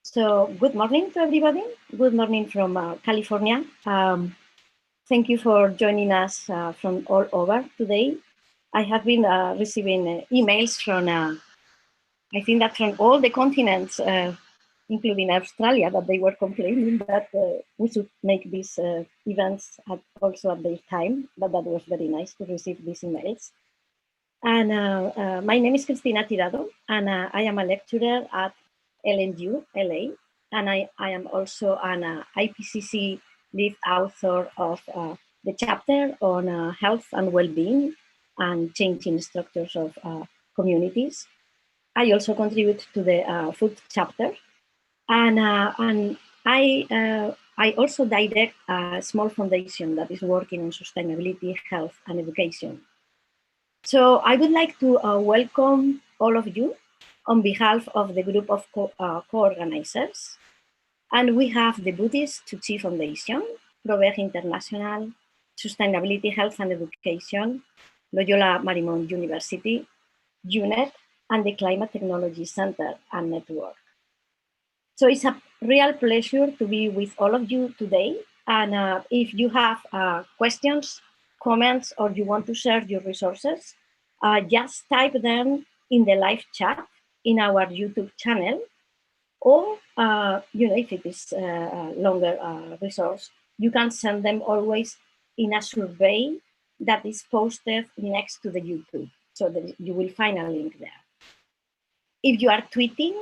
So good morning to everybody. Good morning from California. Thank you for joining us from all over today. I have been receiving emails from, I think that from all the continents, including Australia, that they were complaining that we should make these events also at their time, but that was very nice to receive these emails. And my name is Christina Tirado, and I am a lecturer at LNU, LA, and I am also an IPCC lead author of the chapter on health and well-being and changing structures of communities. I also contribute to the food chapter, and I also direct a small foundation that is working on sustainability, health, and education. So I would like to welcome all of you on behalf of the group of co-organizers. And we have the Buddhist Chiu Foundation, ProVeg International, Sustainability, Health and Education, Loyola Marymount University, UNEP, and the Climate Technology Center and Network. So it's a real pleasure to be with all of you today. And if you have questions, comments, or you want to share your resources, just type them in the live chat in our YouTube channel, or if it is a longer resource, you can send them always in a survey that is posted next to the YouTube, so that you will find a link there. If you are tweeting,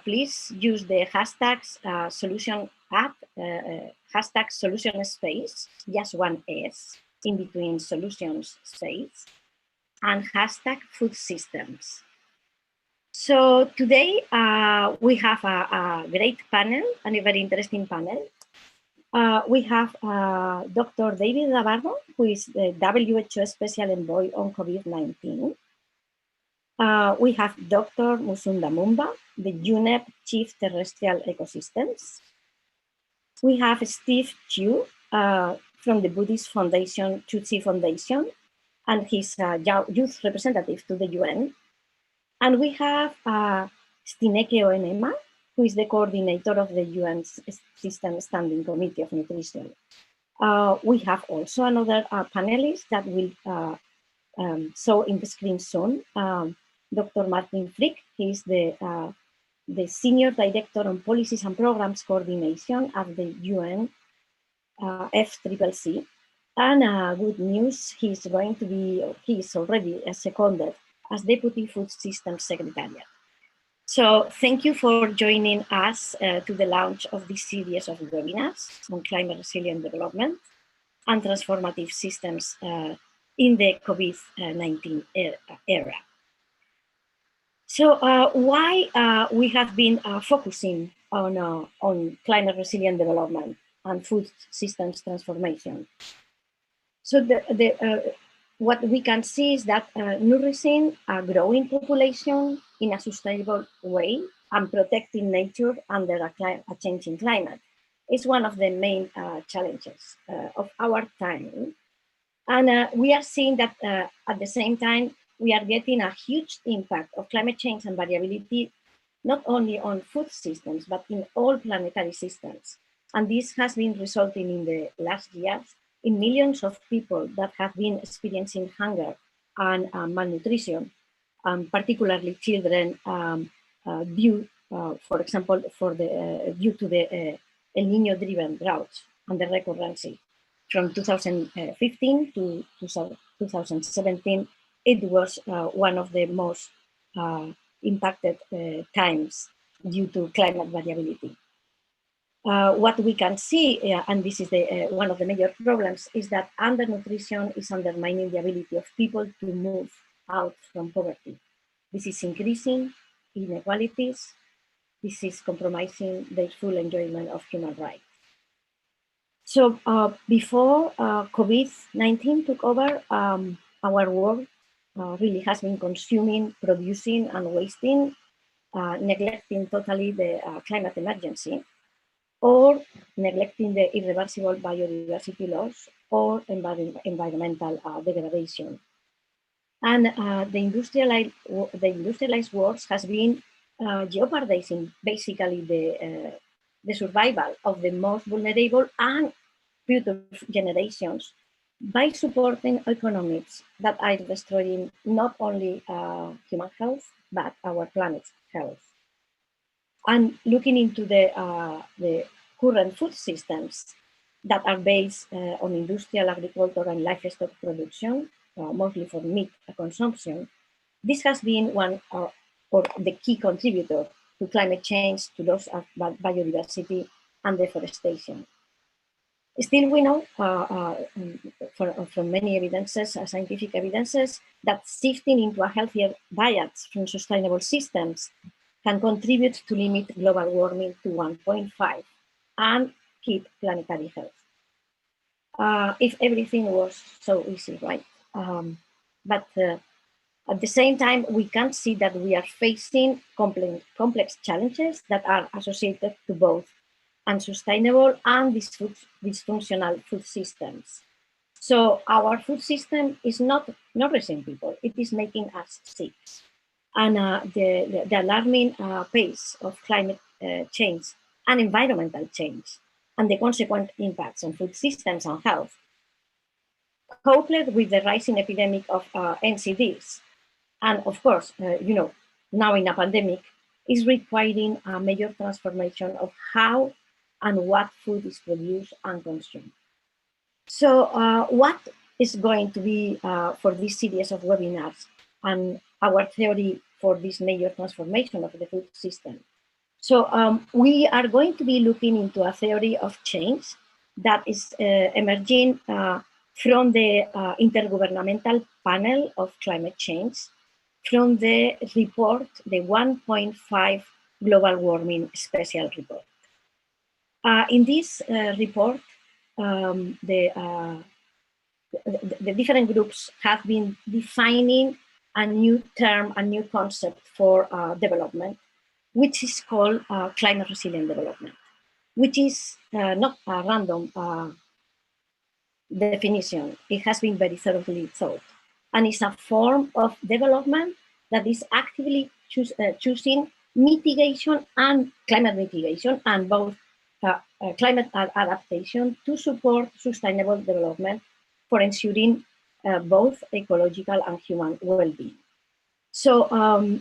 please use the hashtags solution app, hashtag solution space, just one S in between solutions space, and hashtag food systems. So today we have a great panel and a very interesting panel. We have Dr. David Nabarro, who is the WHO Special Envoy on COVID-19. We have Dr. Musonda Mumba, the UNEP Chief Terrestrial Ecosystems. We have Steve Chiu from the Buddhist Foundation, Chiu Foundation, and he's a youth representative to the UN. And we have Stineke Oenema, who is the coordinator of the UNSCN Standing Committee of Nutrition. We have also another panelist that will show in the screen soon, Dr. Martin Frick. He is the Senior Director on Policies and Programs Coordination at the UN FCCC. And good news, he is already seconded as Deputy Food Systems Secretariat. So thank you for joining us to the launch of this series of webinars on climate resilient development and transformative systems in the COVID-19 era. So why we have been focusing on climate resilient development and food systems transformation? So what we can see is that nourishing a growing population in a sustainable way and protecting nature under a changing climate is one of the main challenges of our time. And we are seeing that at the same time, we are getting a huge impact of climate change and variability, not only on food systems, but in all planetary systems. And this has been resulting in the last years in millions of people that have been experiencing hunger and malnutrition, particularly children, due, for example, due to the El Niño-driven droughts and the recurrency. From 2015 to 2017, it was one of the most impacted times due to climate variability. What we can see, and this is one of the major problems, is that undernutrition is undermining the ability of people to move out from poverty. This is increasing inequalities. This is compromising their full enjoyment of human rights. So before COVID-19 took over, our world really has been consuming, producing, and wasting, neglecting totally the climate emergency, or neglecting the irreversible biodiversity loss or environmental degradation. And the industrialized world has been jeopardizing basically the survival of the most vulnerable and future generations by supporting economies that are destroying not only human health, but our planet's health. And looking into the current food systems that are based on industrial agriculture and livestock production, mostly for meat consumption, this has been one or the key contributor to climate change, to loss of biodiversity and deforestation. Still, we know from many evidences, scientific evidences, that shifting into a healthier diet from sustainable systems can contribute to limit global warming to 1.5 and keep planetary health. If everything was so easy, right? But at the same time, we can see that we are facing complex challenges that are associated to both unsustainable and dysfunctional food systems. So our food system is not nourishing people, it is making us sick. And the alarming pace of climate change and environmental change and the consequent impacts on food systems and health, coupled with the rising epidemic of NCDs, and of course, now in a pandemic, is requiring a major transformation of how and what food is produced and consumed. So what is going to be for this series of webinars and our theory for this major transformation of the food system? So we are going to be looking into a theory of change that is emerging from the Intergovernmental Panel of Climate Change, from the report, the 1.5 Global Warming Special Report. In this report, the different groups have been defining a new term, a new concept for development, which is called climate resilient development, which is not a random definition. It has been very thoroughly thought, and it's a form of development that is actively choosing mitigation and climate mitigation and both climate adaptation to support sustainable development for ensuring both ecological and human well-being. So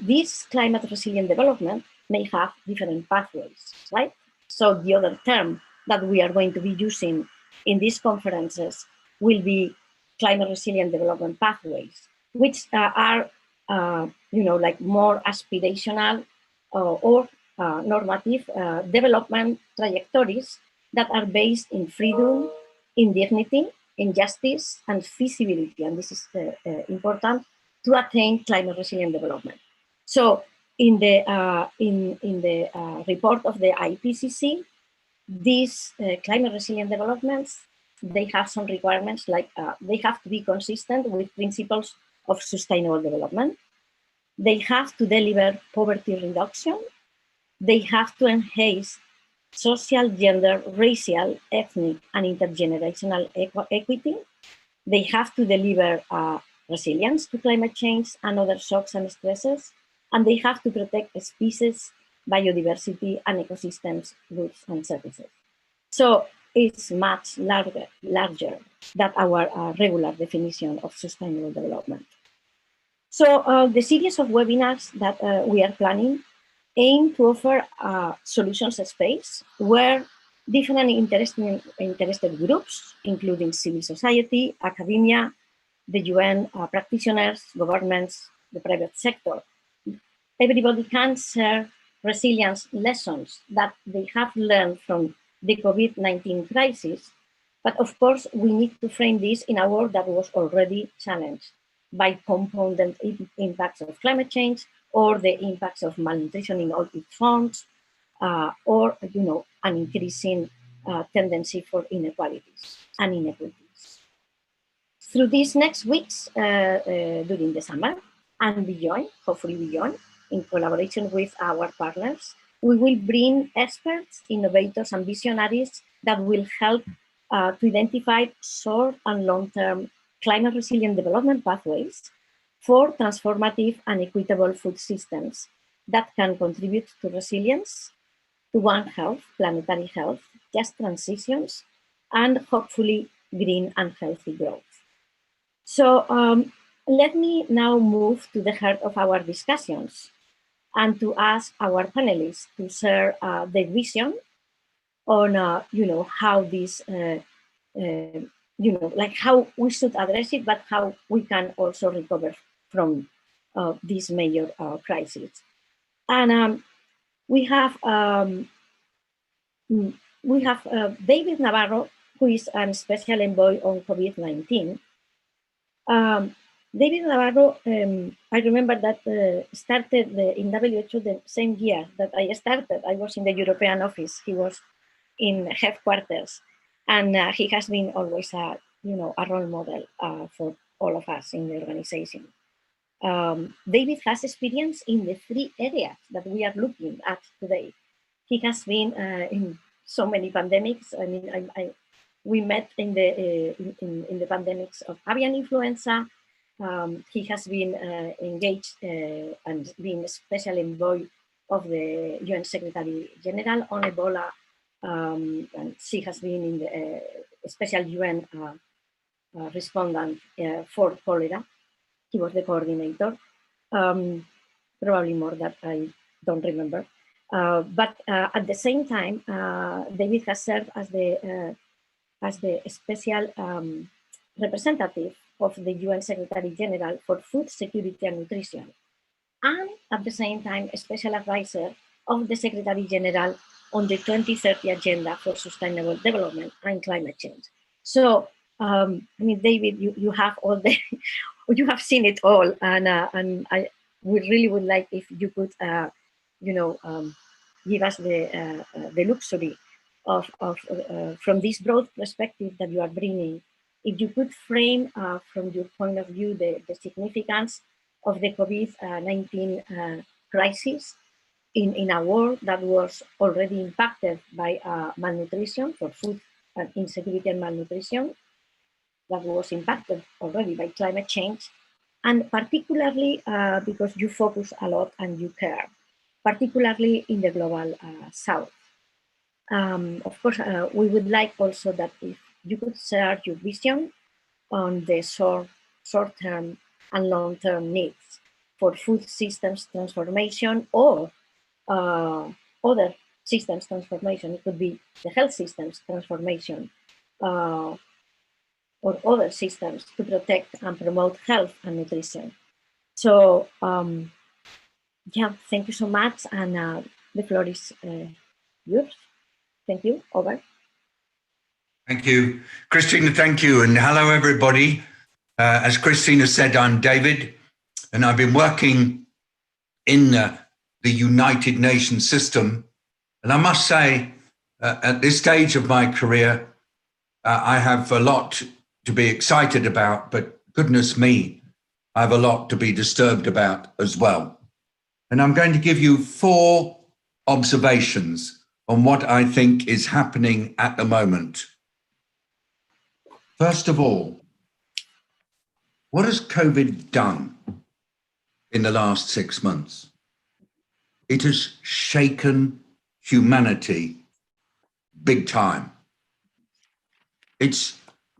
this climate resilient development may have different pathways, right? So the other term that we are going to be using in these conferences will be climate resilient development pathways, which are, like more aspirational or normative development trajectories that are based in freedom, in dignity, in justice, and feasibility. And this is important to attain climate resilient development. So in the report of the IPCC, these climate resilient developments, they have some requirements like they have to be consistent with principles of sustainable development. They have to deliver poverty reduction. They have to enhance social, gender, racial, ethnic, and intergenerational equity. They have to deliver resilience to climate change and other shocks and stresses, and they have to protect species, biodiversity, and ecosystems, goods, and services. So it's much larger than our regular definition of sustainable development. So the series of webinars that we are planning aim to offer a solutions space where different interested groups, including civil society, academia, the UN practitioners, governments, the private sector, everybody can share resilience lessons that they have learned from the COVID-19 crisis. But of course, we need to frame this in a world that was already challenged by compounded impacts of climate change or the impacts of malnutrition in all its forms, or an increasing tendency for inequalities and inequities. Through these next weeks, during the summer and beyond, hopefully beyond, in collaboration with our partners, we will bring experts, innovators, and visionaries that will help to identify short and long-term climate resilient development pathways for transformative and equitable food systems that can contribute to resilience, to One Health, planetary health, just transitions, and hopefully green and healthy growth. So let me now move to the heart of our discussions and to ask our panelists to share their vision on, how this, like how we should address it, but how we can also recover from this major crisis. And we have David Nabarro, who is a special envoy on COVID-19. David Navarro, I remember that started in WHO the same year that I started. I was in the European office. He was in headquarters, and he has been always a role model for all of us in the organization. David has experience in the 3 areas that we are looking at today. He has been in so many pandemics. I mean, we met in the pandemics of avian influenza. He has been engaged and been special envoy of the UN Secretary General on Ebola, and she has been in the special UN respondent for cholera. He was the coordinator, probably more that I don't remember. But at the same time, David has served as the special representative of the UN Secretary General for Food Security and Nutrition, and at the same time, a special advisor of the Secretary General on the 2030 Agenda for Sustainable Development and Climate Change. So, I mean, David, you have all the, you have seen it all, and we really would like if you could, give us the luxury of from this broad perspective that you are bringing. If you could frame from your point of view the significance of the COVID-19 crisis in a world that was already impacted by malnutrition, for food insecurity and malnutrition, that was impacted already by climate change, and particularly because you focus a lot and you care, particularly in the global south. Of course, we would like also that if you could share your vision on the short-term and long-term needs for food systems transformation or other systems transformation. It could be the health systems transformation or other systems to protect and promote health and nutrition. So yeah, thank you so much, and the floor is yours. Thank you. Over. Thank you, Christina. Thank you, and hello, everybody. As Christina said, I'm David, and I've been working in the United Nations system. And I must say, at this stage of my career, I have a lot to be excited about, but goodness me, I have a lot to be disturbed about as well. And I'm going to give you 4 observations on what I think is happening at the moment. First of all, what has COVID done in the last 6 months? It has shaken humanity big time. It's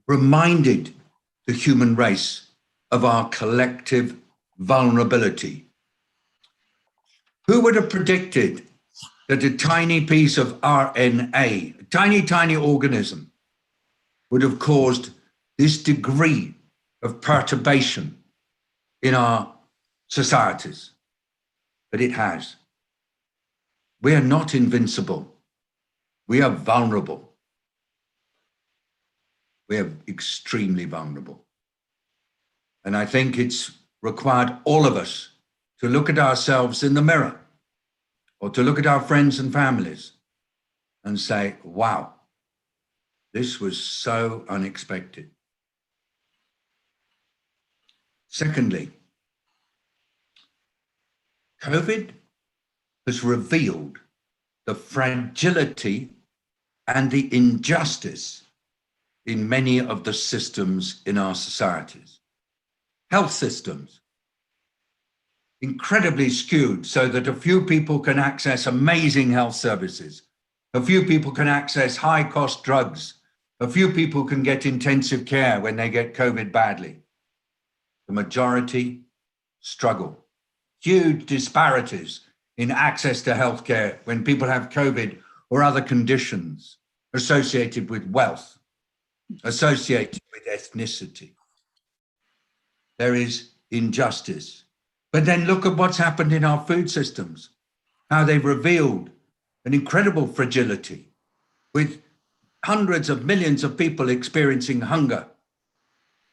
reminded the human race of our collective vulnerability. Who would have predicted that a tiny piece of RNA, a tiny organism, would have caused this degree of perturbation in our societies? But it has. We are not invincible. We are vulnerable. We are extremely vulnerable. And I think it's required all of us to look at ourselves in the mirror or to look at our friends and families and say, wow, this was so unexpected. Secondly, COVID has revealed the fragility and the injustice in many of the systems in our societies. Health systems. incredibly skewed so that a few people can access amazing health services. A few people can access high-cost drugs. A few people can get intensive care when they get COVID badly. The majority struggle. Huge disparities in access to healthcare when people have COVID or other conditions associated with wealth, associated with ethnicity. There is injustice. But then look at what's happened in our food systems, how they've revealed an incredible fragility with hundreds of millions of people experiencing hunger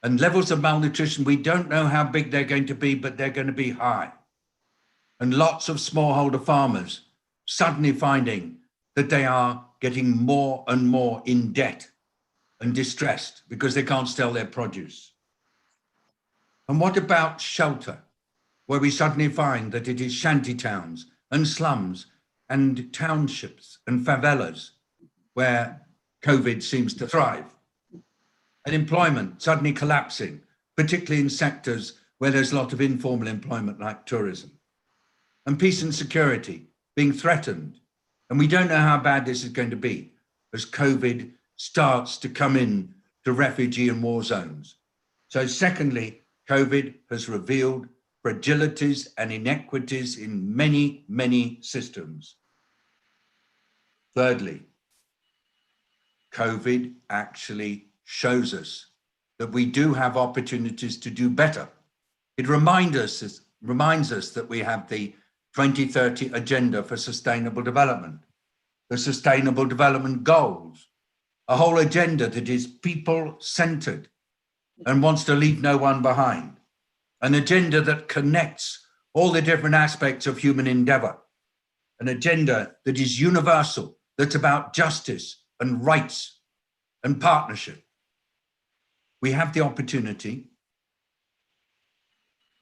and levels of malnutrition. We don't know how big they're going to be, but they're going to be high. And lots of smallholder farmers suddenly finding that they are getting more and more in debt and distressed because they can't sell their produce. And what about shelter, where we suddenly find that it is shanty towns and slums and townships and favelas where COVID seems to thrive? And employment suddenly collapsing, particularly in sectors where there's a lot of informal employment like tourism. And peace and security being threatened. And we don't know how bad this is going to be as COVID starts to come in to refugee and war zones. So secondly, COVID has revealed fragilities and inequities in many, many systems. Thirdly, COVID actually shows us that we do have opportunities to do better. It reminds us that we have the 2030 Agenda for Sustainable Development, the Sustainable Development Goals, a whole agenda that is people-centered and wants to leave no one behind, an agenda that connects all the different aspects of human endeavor, an agenda that is universal, that's about justice and rights and partnership. We have the opportunity.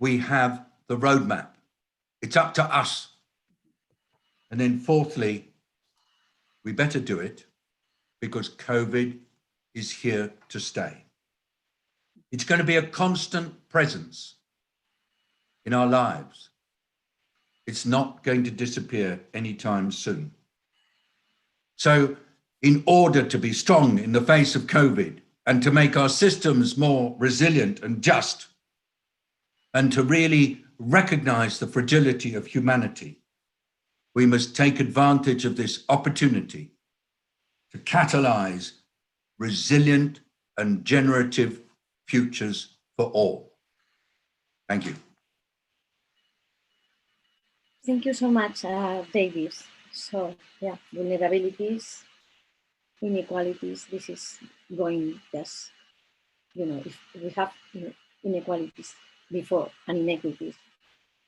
We have the roadmap. It's up to us. And then fourthly, we better do it because COVID is here to stay. It's going to be a constant presence in our lives. It's not going to disappear anytime soon. So in order to be strong in the face of COVID and to make our systems more resilient and just, and to really recognize the fragility of humanity, we must take advantage of this opportunity to catalyze resilient and generative futures for all. Thank you. Thank you so much, David. So, yeah, vulnerabilities, inequalities, this is going just, if we have inequalities before and inequities,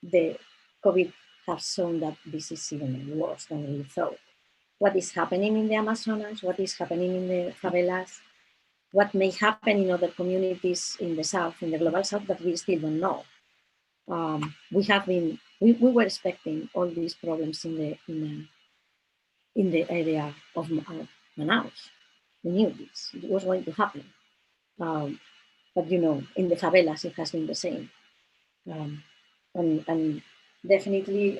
the COVID has shown that this is even worse than we thought. What is happening in the Amazonas, what is happening in the favelas, what may happen in other communities in the South, in the global South, that we still don't know. We were expecting all these problems in the area of Manaus. We knew this, it was going to happen. But in the favelas, it has been the same. And definitely,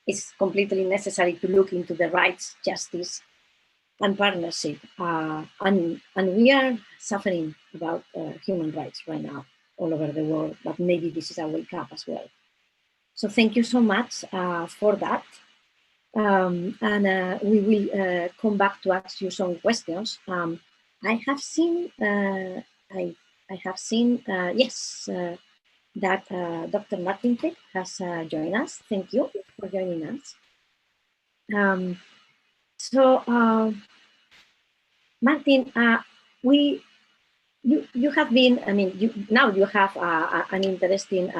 it's completely necessary to look into the rights, justice, and partnership. And we are suffering about human rights right now all over the world, but maybe this is a wake up as well. So thank you so much for that. And we will come back to ask you some questions. I have seen, yes, that Dr. Martin Frick has joined us. Thank you for joining us. Martin, you have been, now you have an interesting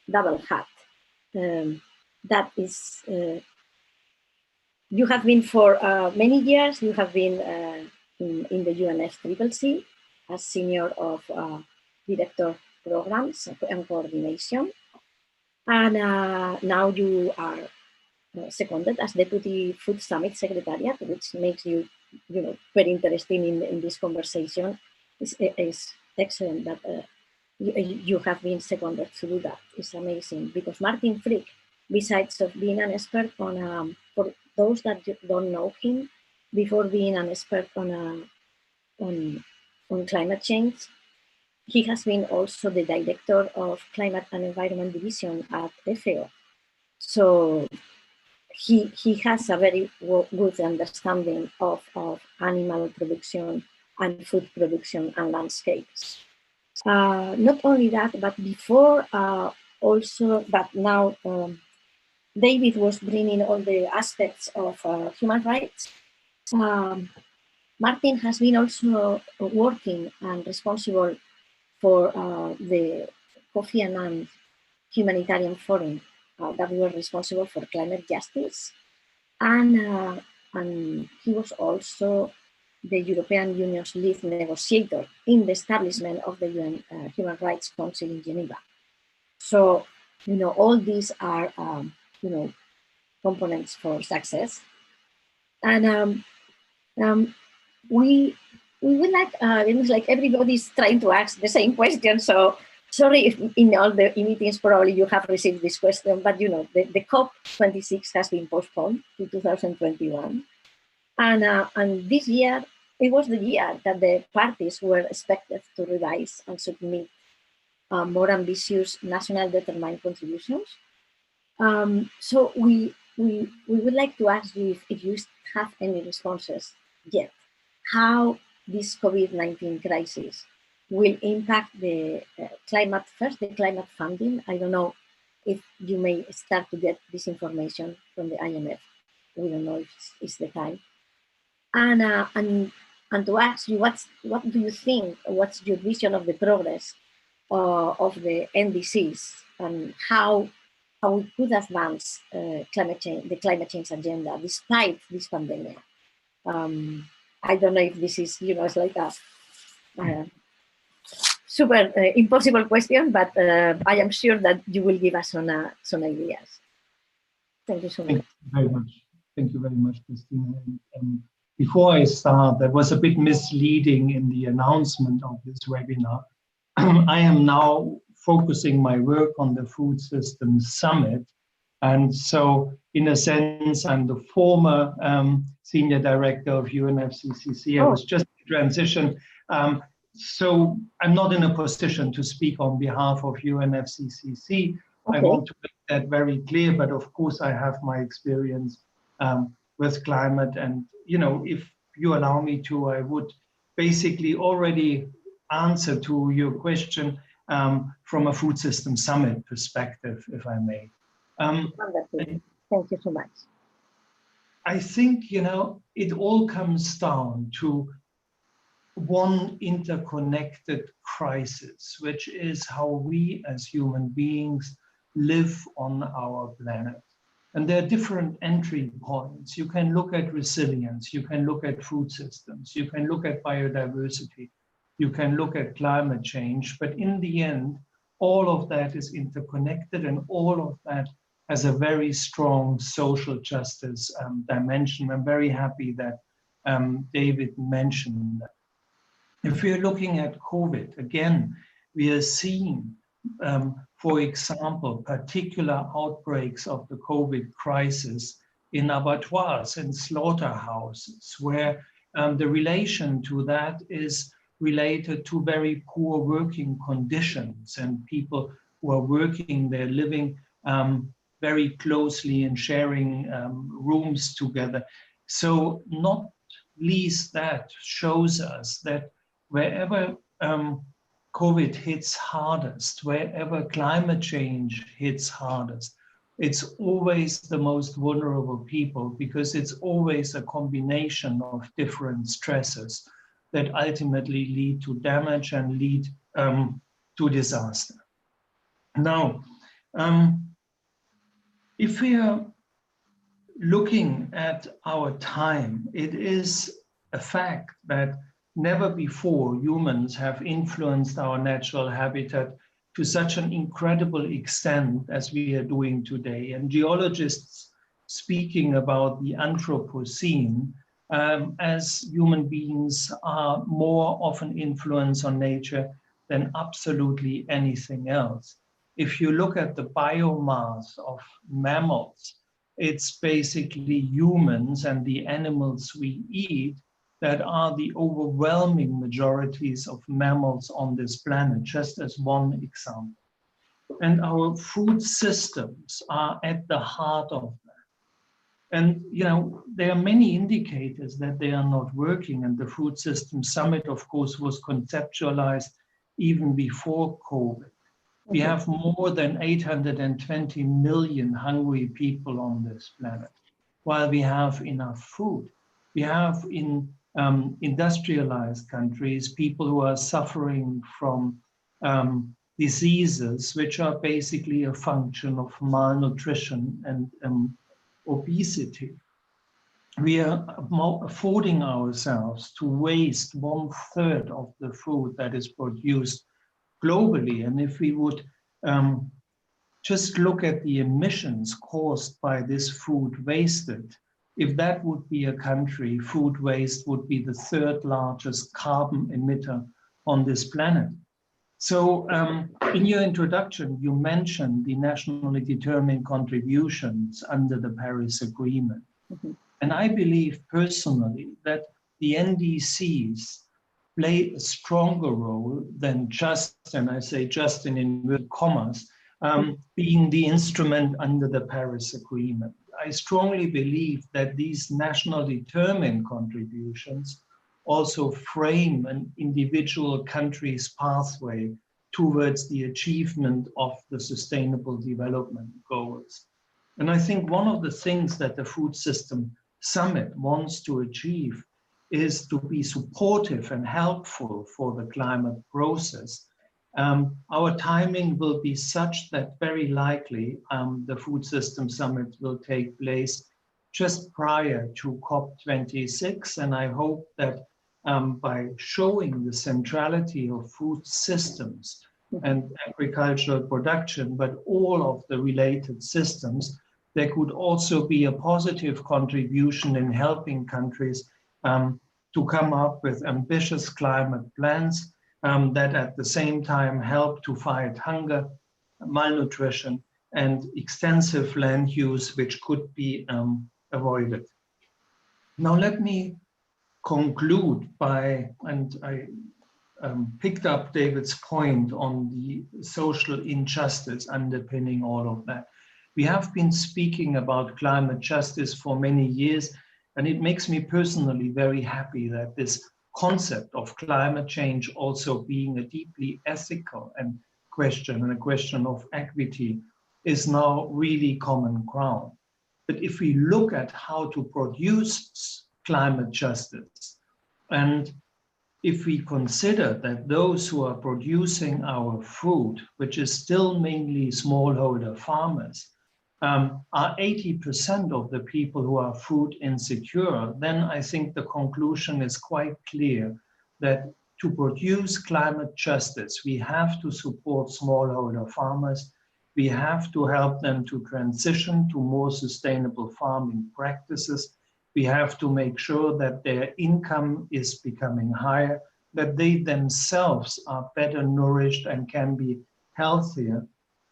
double hat. That is, you have been for many years, you have been in the UNFCCC as senior of director programs and coordination. And now you are seconded as Deputy Food Summit Secretariat, which makes you, very interesting in this conversation. It's excellent that you have been seconded to do that. It's amazing because Martin Frick, besides of being an expert on, for those that don't know him, before being an expert on climate change, he has been also the director of Climate and Environment Division at FAO. So he has a very good understanding of animal production and food production and landscapes. Not only that, but before also, but now David was bringing all the aspects of human rights. Martin has been also working and responsible for the Kofi Annan Humanitarian Forum that were responsible for climate justice. And he was also the European Union's lead negotiator in the establishment of the UN Human Rights Council in Geneva. So, all these are, components for success. And we would like, it's like everybody's trying to ask the same question. So sorry if in all the meetings probably you have received this question, but the COP26 has been postponed to 2021. And this year, it was the year that the parties were expected to revise and submit more ambitious national determined contributions. So we would like to ask you if you have any responses yet, how this COVID-19 crisis will impact the climate, first the climate funding. I don't know if you may start to get this information from the IMF. We don't know if it's the time. And to ask you, what do you think, what's your vision of the progress of the NDCs and how we could advance climate change, the climate change agenda despite this pandemic? I don't know if this is, it's like a super impossible question, but I am sure that you will give us some ideas. Thank you so much. Thank you very much. Thank you very much, Christina. And before I start, that was a bit misleading in the announcement of this webinar. I am now focusing my work on the Food Systems Summit. And so, in a sense, I'm the former senior director of UNFCCC. I was just in transition. So I'm not in a position to speak on behalf of UNFCCC. Okay. I want to make that very clear, but of course I have my experience with climate. And, if you allow me to, I would basically already answer to your question from a Food System Summit perspective, if I may. Thank you so much. I think, it all comes down to one interconnected crisis, which is how we as human beings live on our planet. And there are different entry points. You can look at resilience, you can look at food systems, you can look at biodiversity, you can look at climate change, but in the end, all of that is interconnected and all of that has a very strong social justice dimension. I'm very happy that David mentioned that. If we're looking at COVID, again, we are seeing, for example, particular outbreaks of the COVID crisis in abattoirs and slaughterhouses, where the relation to that is related to very poor working conditions and people who are working, they're living very closely and sharing rooms together. So not least that shows us that wherever COVID hits hardest, wherever climate change hits hardest, it's always the most vulnerable people because it's always a combination of different stresses that ultimately lead to damage and lead to disaster. Now, if we are looking at our time, it is a fact that never before humans have influenced our natural habitat to such an incredible extent as we are doing today. And geologists speaking about the Anthropocene, as human beings are more of an influence on nature than absolutely anything else. If you look at the biomass of mammals, it's basically humans and the animals we eat that are the overwhelming majorities of mammals on this planet, just as one example. And our food systems are at the heart of that. And there are many indicators that they are not working. And the Food System Summit, of course, was conceptualized even before COVID. We have more than 820 million hungry people on this planet, while we have enough food. We have in industrialized countries people who are suffering from diseases which are basically a function of malnutrition and obesity. We are affording ourselves to waste 1/3 of the food that is produced globally. And if we would just look at the emissions caused by this food wasted, if that would be a country, food waste would be the 3rd largest carbon emitter on this planet. So in your introduction, you mentioned the nationally determined contributions under the Paris Agreement. And I believe personally that the NDCs play a stronger role than just, and I say just in inverted commas, being the instrument under the Paris Agreement. I strongly believe that these national determined contributions also frame an individual country's pathway towards the achievement of the Sustainable Development Goals. And I think one of the things that the Food System Summit wants to achieve is to be supportive and helpful for the climate process. Our timing will be such that very likely the Food System Summit will take place just prior to COP26. And I hope that by showing the centrality of food systems and agricultural production, but all of the related systems, there could also be a positive contribution in helping countries to come up with ambitious climate plans that at the same time help to fight hunger, malnutrition, and extensive land use, which could be avoided. Now let me conclude by, and I picked up David's point on the social injustice underpinning all of that. We have been speaking about climate justice for many years, and it makes me personally very happy that this concept of climate change also being a deeply ethical and a question of equity is now really common ground. But if we look at how to produce climate justice, and if we consider that those who are producing our food, which is still mainly smallholder farmers, are 80% of the people who are food insecure, then I think the conclusion is quite clear that to produce climate justice, we have to support smallholder farmers. We have to help them to transition to more sustainable farming practices. We have to make sure that their income is becoming higher, that they themselves are better nourished and can be healthier.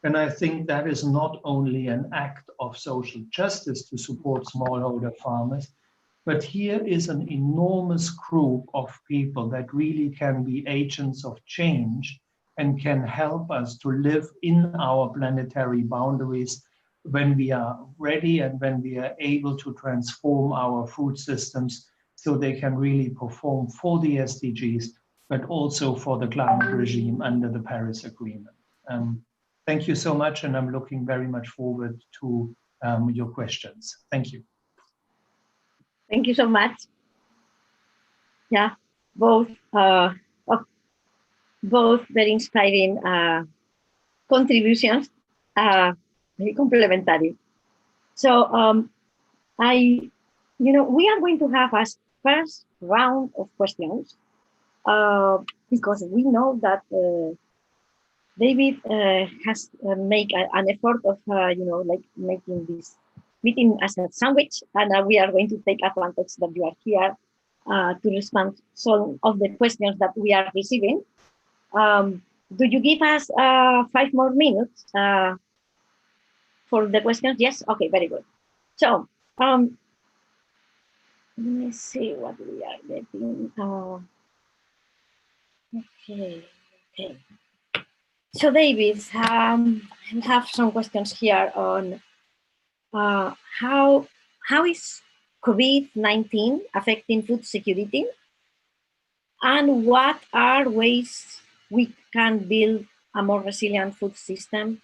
And I think that is not only an act of social justice to support smallholder farmers, but here is an enormous group of people that really can be agents of change and can help us to live in our planetary boundaries when we are ready and when we are able to transform our food systems so they can really perform for the SDGs, but also for the climate regime under the Paris Agreement. Thank you so much, and I'm looking very much forward to your questions. Thank you. Thank you so much. Yeah, both very inspiring contributions, very complementary. So we are going to have a first round of questions because we know that David has made an effort of making this meeting as a sandwich, and we are going to take advantage that you are here to respond to some of the questions that we are receiving. do you give us 5 more minutes for the questions? Yes? Okay, very good. So, let me see what we are getting. Okay. So, David, I have some questions here on how is COVID-19 affecting food security, and what are ways we can build a more resilient food system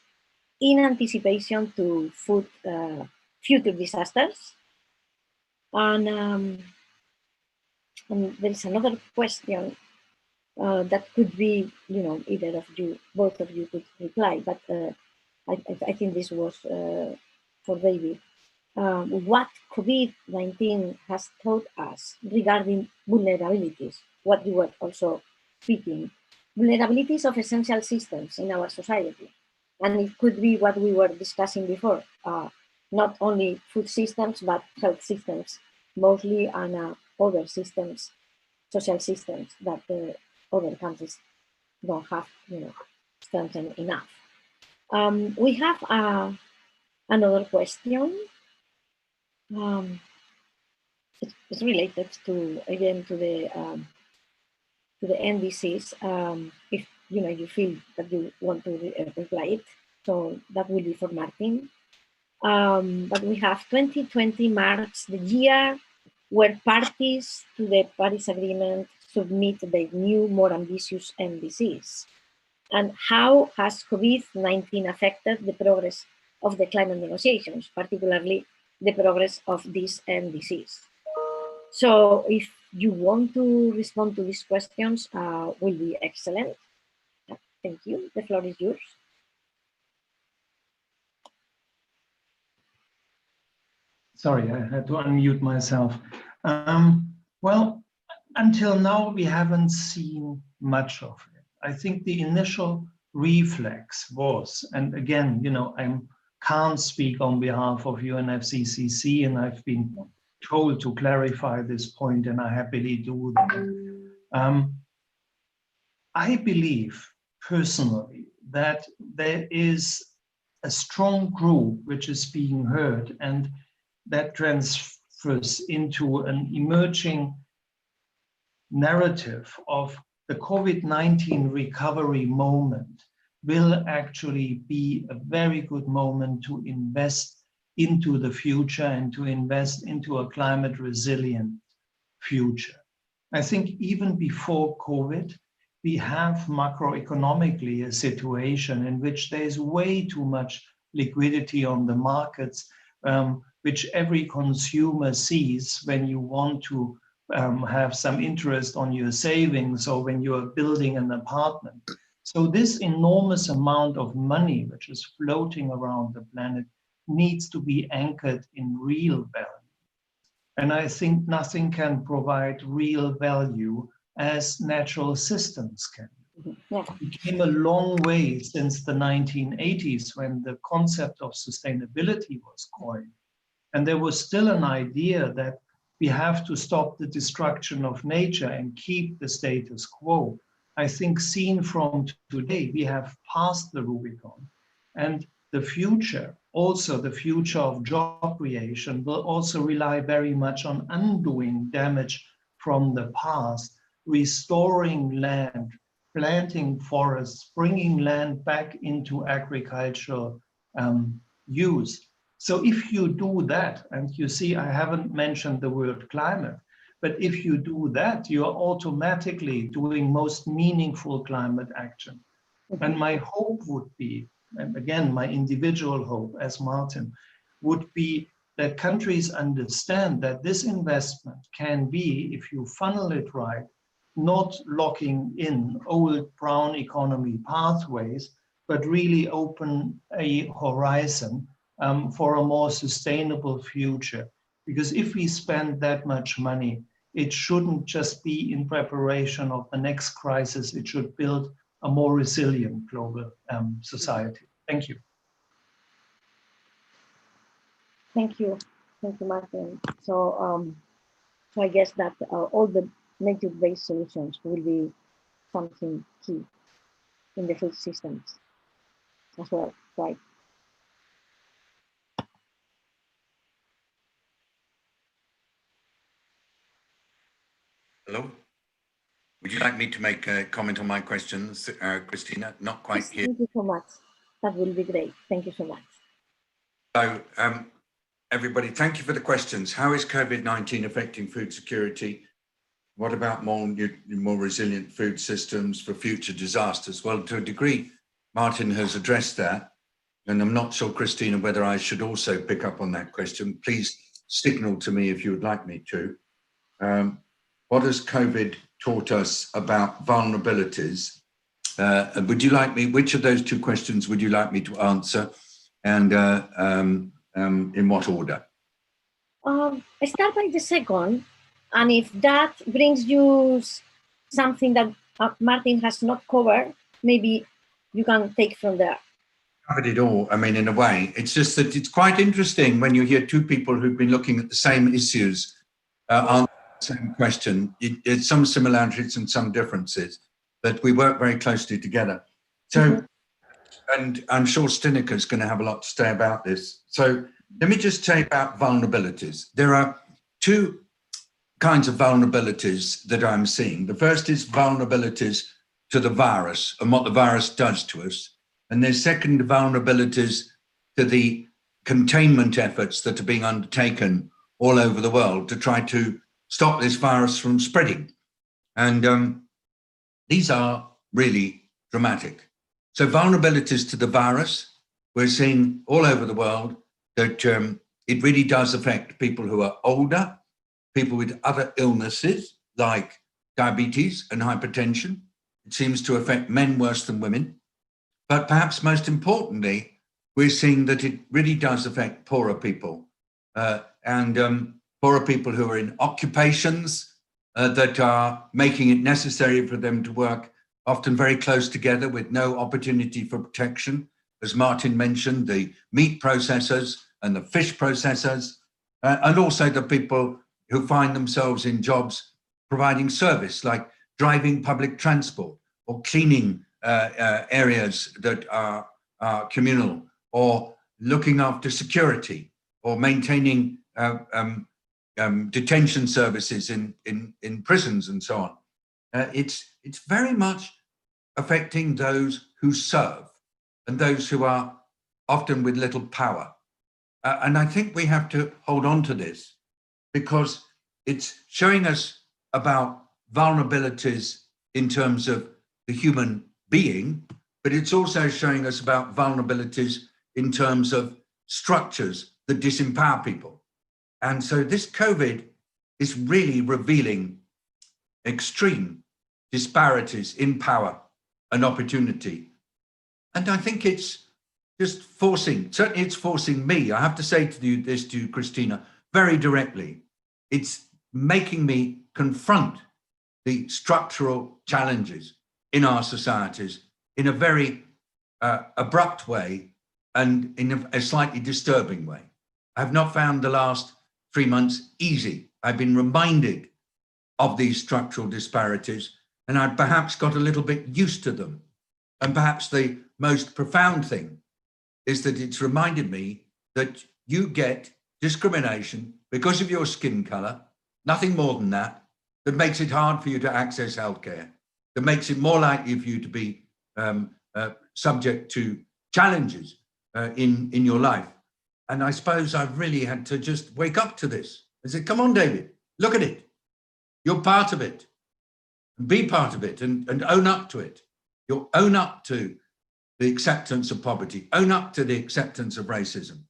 in anticipation to future disasters? And there is another question that could be, either of you, both of you could reply, but I think this was for David. What COVID-19 has taught us regarding vulnerabilities, what you were also speaking, vulnerabilities of essential systems in our society. And it could be what we were discussing before, not only food systems, but health systems mostly, and other systems, social systems that other countries don't have, strengthened enough. We have another question. It's related to, again, to the NDCs. If you feel that you want to reply it, so that will be for Martin. But we have 2020 marks the year where parties to the Paris Agreement submit the new, more ambitious NDCs. And how has COVID-19 affected the progress of the climate negotiations, particularly the progress of these NDCs? So if you want to respond to these questions, will be excellent. Thank you. The floor is yours. Sorry, I had to unmute myself. Well, until now, we haven't seen much of it. I think the initial reflex was, and again, I can't speak on behalf of UNFCCC, and I've been told to clarify this point, and I happily do that. I believe personally that there is a strong group which is being heard, and that transfers into an emerging narrative of the COVID-19 recovery moment will actually be a very good moment to invest into the future and to invest into a climate resilient future. I think even before COVID, we have macroeconomically a situation in which there's way too much liquidity on the markets, which every consumer sees when you want to have some interest on your savings or when you are building an apartment. So this enormous amount of money which is floating around the planet needs to be anchored in real value. And I think nothing can provide real value as natural systems can. Yeah. We came a long way since the 1980s when the concept of sustainability was coined. And there was still an idea that we have to stop the destruction of nature and keep the status quo. I think seen from today, we have passed the Rubicon. And the future, also the future of job creation, will also rely very much on undoing damage from the past, restoring land, planting forests, bringing land back into agricultural use. So if you do that, and you see, I haven't mentioned the word climate, but if you do that, you are automatically doing most meaningful climate action. And my hope would be, and again, my individual hope as Martin, would be that countries understand that this investment can be, if you funnel it right, not locking in old brown economy pathways, but really open a horizon for a more sustainable future. Because if we spend that much money, it shouldn't just be in preparation of the next crisis, it should build a more resilient global society. Thank you. Thank you, Martin. So I guess that all the nature-based solutions will be something key. in the food systems as well, right? Hello? Would you like me to make a comment on my questions, Christina? Not quite Yes, here. thank you so much. That will be great. Thank you so much. So, everybody, thank you for the questions. How is COVID-19 affecting food security? What about more resilient food systems for future disasters? Well, to a degree, Martin has addressed that. And I'm not sure, Christina, whether I should also pick up on that question. Please signal to me if you would like me to. What has COVID taught us about vulnerabilities? Would you like me, which of those two questions would you like me to answer? And in what order? I start by the second, and if that brings you something that Martin has not covered, maybe you can take from there. Covered it all. I mean, in a way, it's just that it's quite interesting when you hear two people who've been looking at the same issues answer the same question. It's some similarities and some differences, but we work very closely together. So, and I'm sure Stineke is going to have a lot to say about this. So let me just say about vulnerabilities. There are two kinds of vulnerabilities that I'm seeing. The first is vulnerabilities to the virus and what the virus does to us. And there's second vulnerabilities to the containment efforts that are being undertaken all over the world to try to stop this virus from spreading. And these are really dramatic. So vulnerabilities to the virus, we're seeing all over the world that it really does affect people who are older, people with other illnesses like diabetes and hypertension. It seems to affect men worse than women. But perhaps most importantly, we're seeing that it really does affect poorer people and poorer people who are in occupations that are making it necessary for them to work often very close together with no opportunity for protection. As Martin mentioned, the meat processors and the fish processors, and also the people who find themselves in jobs providing service, like driving public transport or cleaning areas that are communal, or looking after security, or maintaining detention services in prisons and so on. It's very much affecting those who serve and those who are often with little power. And I think we have to hold on to this because it's showing us about vulnerabilities in terms of the human being, but it's also showing us about vulnerabilities in terms of structures that disempower people. And so this COVID is really revealing extreme disparities in power and opportunity. And I think it's just certainly it's forcing me, I have to say to you this to you, Christina, very directly. It's making me confront the structural challenges in our societies in a very abrupt way and in a slightly disturbing way. I have not found the last 3 months easy. I've been reminded of these structural disparities, and I've perhaps got a little bit used to them. And perhaps the most profound thing is that it's reminded me that you get discrimination because of your skin color, nothing more than that, that makes it hard for you to access healthcare, that makes it more likely for you to be subject to challenges in your life. And I suppose I've really had to just wake up to this. I said, come on, David, look at it. You're part of it. Be part of it and own up to it. You'll own up to the acceptance of poverty, own up to the acceptance of racism,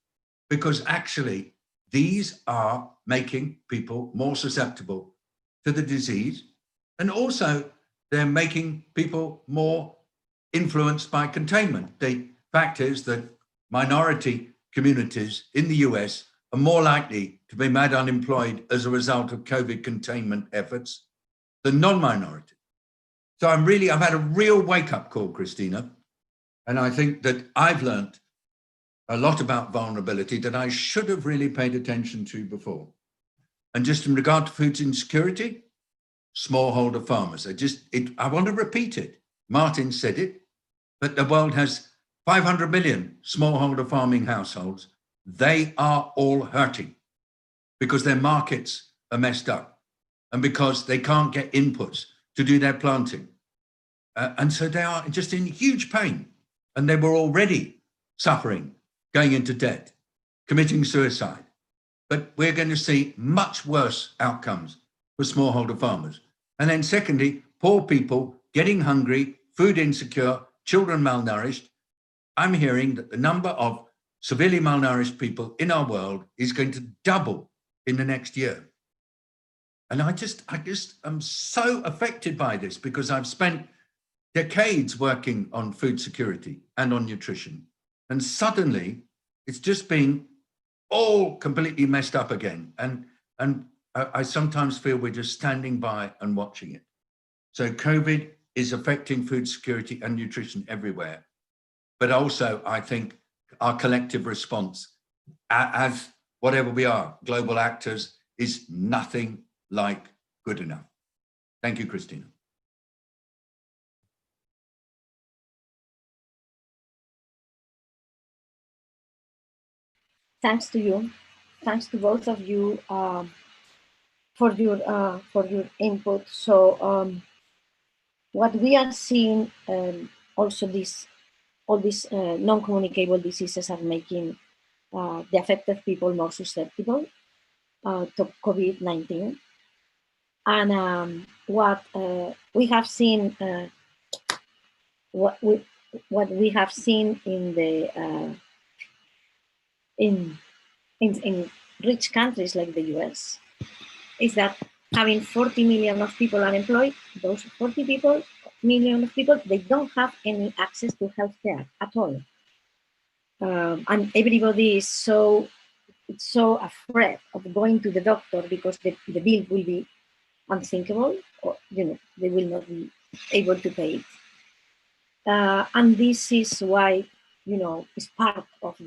because actually these are making people more susceptible to the disease. And also they're making people more influenced by containment. The fact is that minority communities in the US are more likely to be made unemployed as a result of COVID containment efforts than non-minority. So I've had a real wake-up call, Christina. And I think that I've learned a lot about vulnerability that I should have really paid attention to before. And just in regard to food insecurity, smallholder farmers. I want to repeat it. Martin said it. but the world has 500 million smallholder farming households. They are all hurting because their markets are messed up and because they can't get inputs to do their planting. And so they are just in huge pain. And they were already suffering, going into debt, committing suicide. But we're going to see much worse outcomes for smallholder farmers. And then secondly, poor people getting hungry, food insecure, children malnourished. I'm hearing that the number of severely malnourished people in our world is going to double in the next year. And I just am so affected by this because I've spent decades working on food security and on nutrition. And suddenly it's just been all completely messed up again. And I sometimes feel we're just standing by and watching it. So COVID is affecting food security and nutrition everywhere. But also, I think our collective response as whatever we are, global actors, is nothing like good enough. Thank you, Christina. Thanks to you. Thanks to both of you for your input. So what we are seeing also all these non-communicable diseases are making the affected people more susceptible to COVID-19. And what we have seen, what we have seen in the in rich countries like the US is that having 40 million of people unemployed, those 40 million of people, they don't have any access to healthcare at all. And everybody is so afraid of going to the doctor because the bill will be unthinkable, or they will not be able to pay it. And this is why it's part of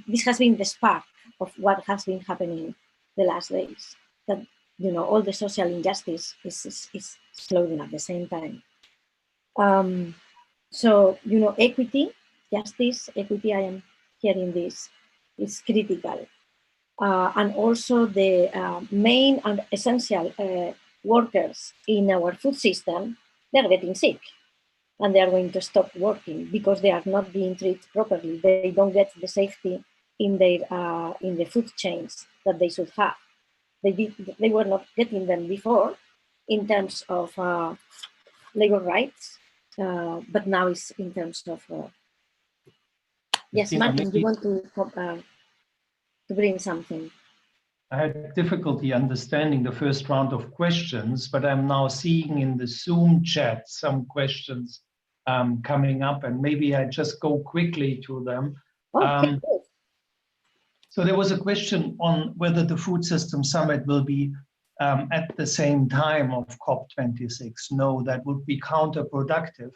this has been the spark of what has been happening the last days. That all the social injustice is exploding at the same time. So equity, justice, equity. I am hearing this is critical, and also the main and essential workers in our food system, they're getting sick. And they are going to stop working because they are not being treated properly. They don't get the safety in the food chains that they should have. They were not getting them before in terms of labor rights, but now it's in terms of yes, Martin, you want to bring something? I had difficulty understanding the first round of questions, but I'm now seeing in the Zoom chat some questions coming up, and maybe I just go quickly to them. Okay. So there was a question on whether the Food System Summit will be at the same time of COP26. No, that would be counterproductive.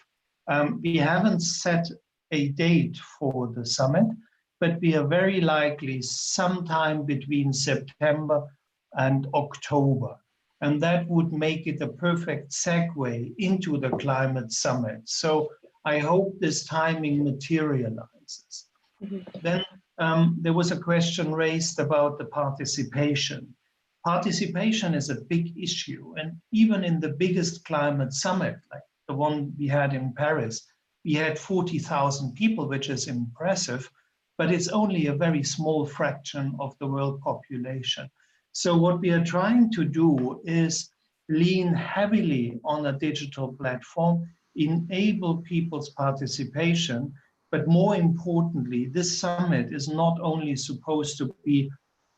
We haven't set a date for the summit, but we are very likely sometime between September and October. And that would make it a perfect segue into the climate summit. So I hope this timing materializes. Mm-hmm. Then there was a question raised about the participation. Participation is a big issue. And even in the biggest climate summit, like the one we had in Paris, we had 40,000 people, which is impressive, but it's only a very small fraction of the world population. So what we are trying to do is lean heavily on a digital platform, enable people's participation, but more importantly, this summit is not only supposed to be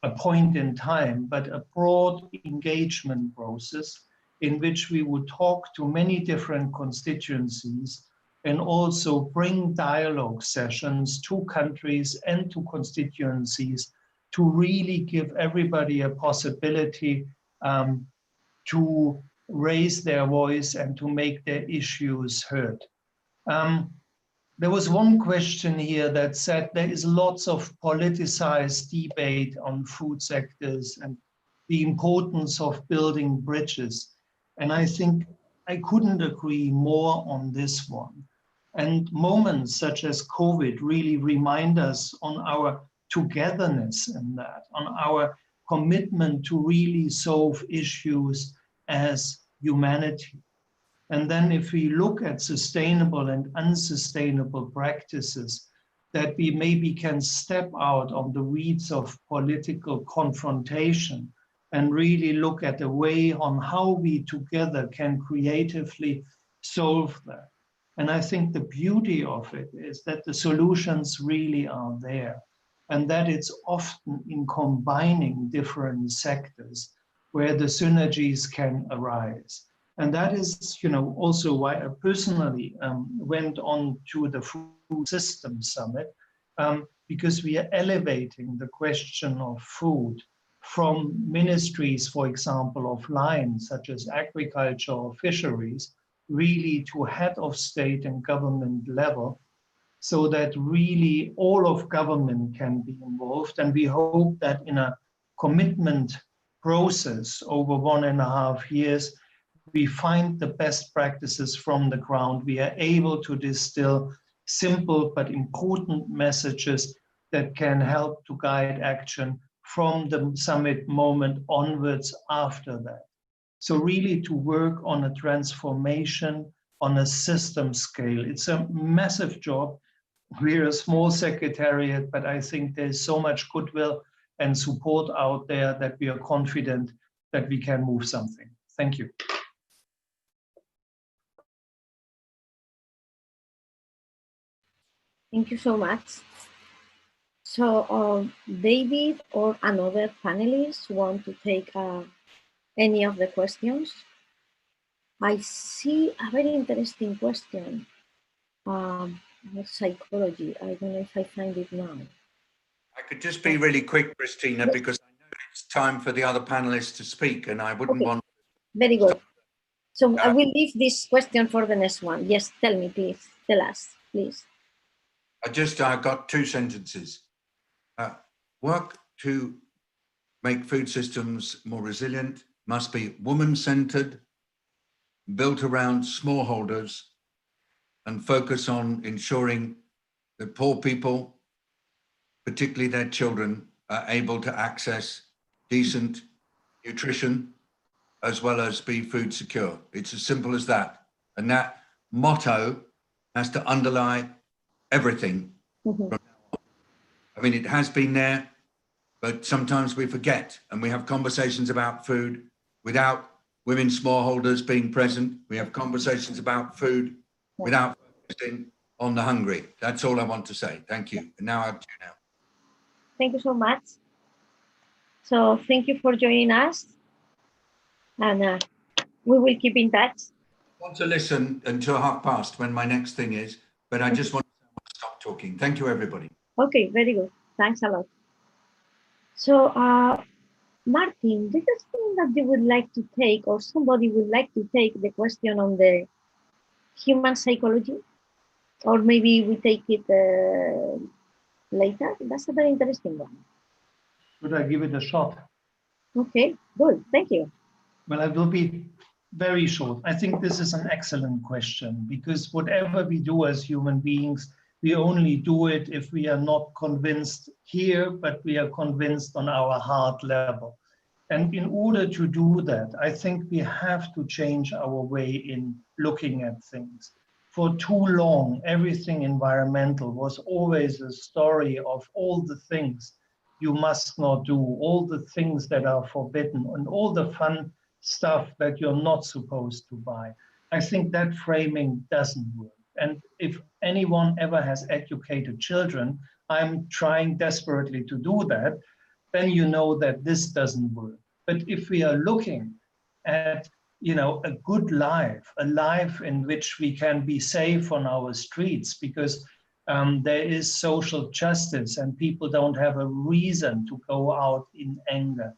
a point in time, but a broad engagement process in which we would talk to many different constituencies and also bring dialogue sessions to countries and to constituencies to really give everybody a possibility to raise their voice and to make their issues heard. There was one question here that said there is lots of politicized debate on food sectors and the importance of building bridges. And I think I couldn't agree more on this one. And moments such as COVID really remind us on our togetherness in that, on our commitment to really solve issues as humanity. And then if we look at sustainable and unsustainable practices, that we maybe can step out of the weeds of political confrontation and really look at a way on how we together can creatively solve that. And I think the beauty of it is that the solutions really are there, and that it's often in combining different sectors where the synergies can arise. And that is, also why I personally went on to the Food Systems Summit, because we are elevating the question of food from ministries, for example, of lines such as agriculture or fisheries, really to head of state and government level, so that really all of government can be involved. And we hope that in a commitment process over 1.5 years, we find the best practices from the ground. We are able to distill simple but important messages that can help to guide action from the summit moment onwards after that. So really to work on a transformation on a system scale. It's a massive job. We're a small secretariat, but I think there's so much goodwill and support out there that we are confident that we can move something. Thank you. Thank you so much. So David or another panelist want to take any of the questions? I see a very interesting question. Psychology. I don't know if I find it now. I could just be really quick, Christina, because I know it's time for the other panelists to speak, and I wouldn't want. Very good. So I will leave this question for the next one. Yes, tell me, please. Tell us, please. I got 2 sentences. Work to make food systems more resilient must be woman-centered, built around smallholders, and focus on ensuring that poor people, particularly their children, are able to access decent nutrition as well as be food secure. It's as simple as that. And that motto has to underlie everything. Mm-hmm. I mean, it has been there, but sometimes we forget, and we have conversations about food without women smallholders being present. We have conversations about food without focusing on the hungry. That's all I want to say. Thank you. And now up to you now. Thank you so much. So thank you for joining us, and we will keep in touch. I want to listen until past when my next thing is, but I just want to stop talking. Thank you, everybody. Okay, very good. Thanks a lot. So, Martin, do you think that you would like to take, or somebody would like to take the question on the human psychology? Or maybe we take it later? That's a very interesting one. Should I give it a shot? Okay, good. Thank you. Well, I will be very short. I think this is an excellent question, because whatever we do as human beings, we only do it if we are not convinced here, but we are convinced on our heart level. And in order to do that, I think we have to change our way in looking at things. For too long, everything environmental was always a story of all the things you must not do, all the things that are forbidden, and all the fun stuff that you're not supposed to buy. I think that framing doesn't work. And if anyone ever has educated children, I'm trying desperately to do that, then you know that this doesn't work. But if we are looking at, a good life, a life in which we can be safe on our streets because there is social justice and people don't have a reason to go out in anger.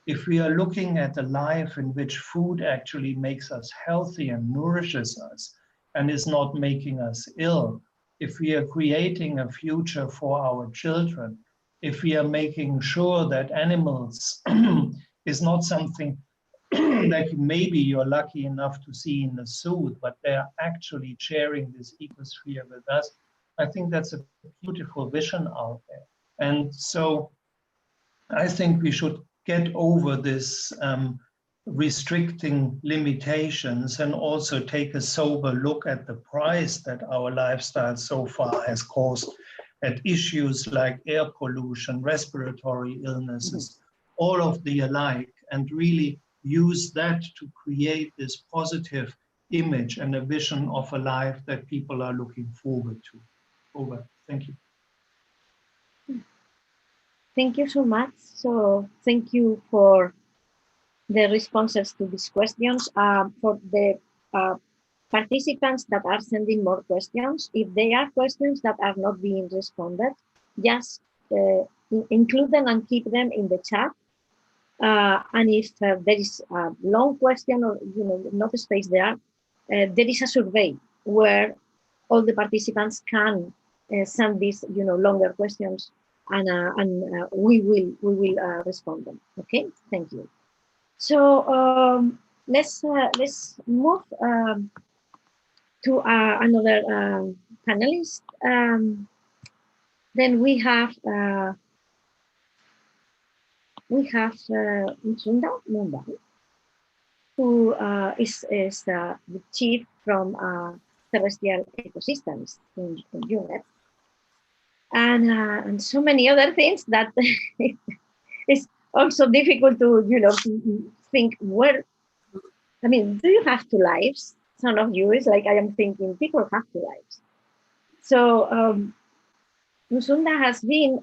If we are looking at a life in which food actually makes us healthy and nourishes us, and is not making us ill, if we are creating a future for our children, if we are making sure that animals is not something that maybe you're lucky enough to see in the suit, but they're actually sharing this ecosphere with us. I think that's a beautiful vision out there. And so I think we should get over this restricting limitations and also take a sober look at the price that our lifestyle so far has caused at issues like air pollution, respiratory illnesses, all of the alike, and really use that to create this positive image and a vision of a life that people are looking forward to. Over. Thank you. Thank you so much. So thank you for the responses to these questions. For the participants that are sending more questions, if there are questions that are not being responded, just include them and keep them in the chat. And if there is a long question or not a space there, there is a survey where all the participants can send these longer questions, and we will respond them. Okay, thank you. So let's move to another panelist. Then we have Mumba, who is the chief from Terrestrial Ecosystems in UNEP, and so many other things that it's also difficult to to think where. I mean, do you have two lives? Some of you is like I am thinking people have two lives. So Musonda has been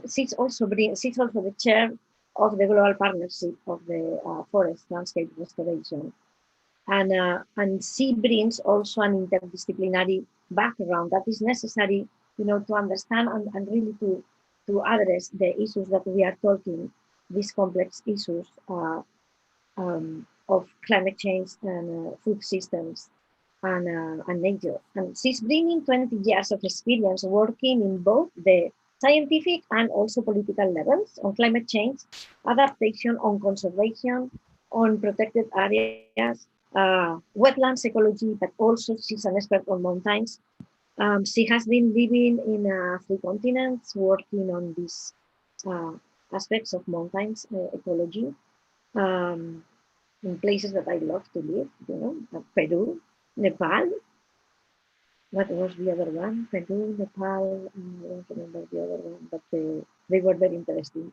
she's also the chair of the global partnership of the forest landscape restoration, and she brings also an interdisciplinary background that is necessary, to understand and really to address the issues that we are talking, these complex issues of climate change and food systems and nature. And she's bringing 20 years of experience working in both the scientific and also political levels on climate change, adaptation, on conservation, on protected areas, wetlands ecology, but also she's an expert on mountains. She has been living in 3 continents, working on these aspects of mountains ecology, in places that I love to live, Peru, Nepal. What was the other one? Peru, Nepal, I don't remember the other one, but they were very interesting.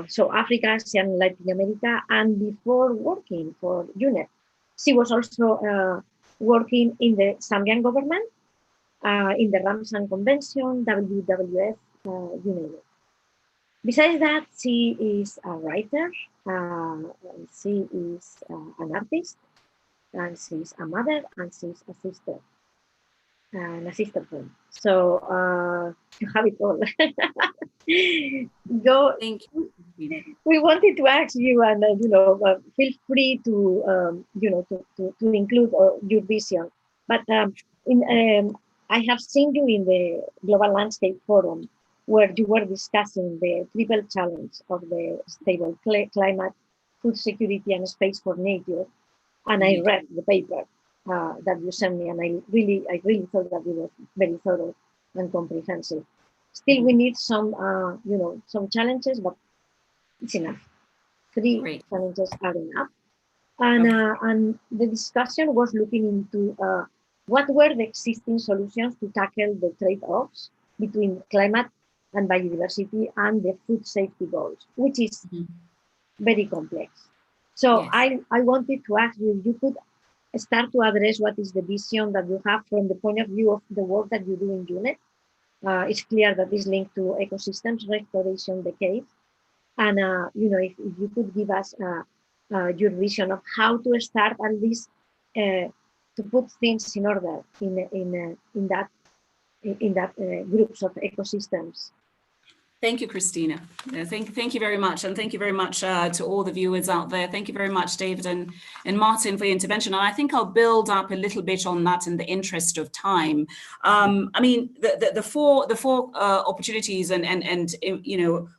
So Africa, Asia, and Latin America, and before working for UNEP, she was also working in the Zambian government, in the Ramsar Convention, WWF, you name it. Besides that, she is a writer, she is an artist, and she's a mother, and she's a sister, and a sister friend. So you have it all. Thank you. We wanted to ask you, and feel free to to include your vision. But I have seen you in the Global Landscape Forum, where you were discussing the triple challenge of the stable climate, food security, and space for nature. And I read the paper that you sent me, and I really thought that it was very thorough and comprehensive. Still, we need some some challenges, but it's enough. 3 challenges are enough. And the discussion was looking into what were the existing solutions to tackle the trade-offs between climate and biodiversity and the food safety goals, which is very complex. So yes. I wanted to ask you if you could start to address what is the vision that you have from the point of view of the work that you do in UNEP. It's clear that is linked to ecosystems restoration decade. And if you could give us your vision of how to start at least to put things in order in that groups of ecosystems. Thank you, Cristina. Thank you very much. And thank you very much to all the viewers out there. Thank you very much, David and Martin, for your intervention. And I think I'll build up a little bit on that in the interest of time. I mean, the four opportunities and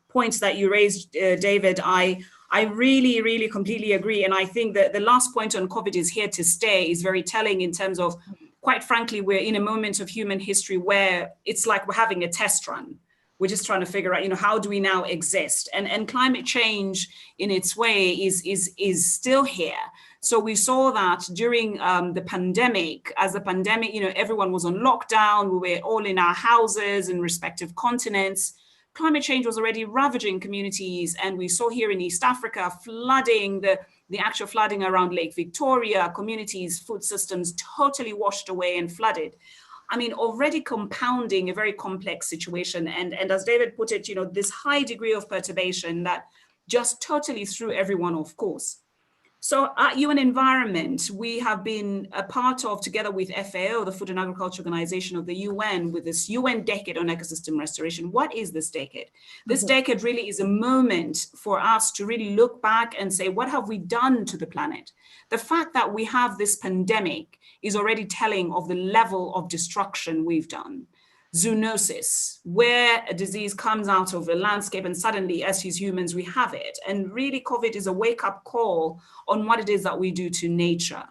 points that you raised, David, I I really, really completely agree. And I think that the last point on COVID is here to stay is very telling in terms of, quite frankly, we're in a moment of human history where it's like we're having a test run. We're just trying to figure out, how do we now exist? And climate change in its way is still here. So we saw that during the pandemic, as the pandemic, everyone was on lockdown, we were all in our houses in respective continents. Climate change was already ravaging communities. And we saw here in East Africa, flooding, the actual flooding around Lake Victoria, communities, food systems totally washed away and flooded. I mean, already compounding a very complex situation. And as David put it, this high degree of perturbation that just totally threw everyone off course. So at UN Environment, we have been a part of, together with FAO, the Food and Agriculture Organization of the UN, with this UN Decade on Ecosystem Restoration. What is this decade? This decade really is a moment for us to really look back and say, what have we done to the planet? The fact that we have this pandemic is already telling of the level of destruction we've done. Zoonosis, where a disease comes out of a landscape and suddenly as humans we have it. And really COVID is a wake-up call on what it is that we do to nature.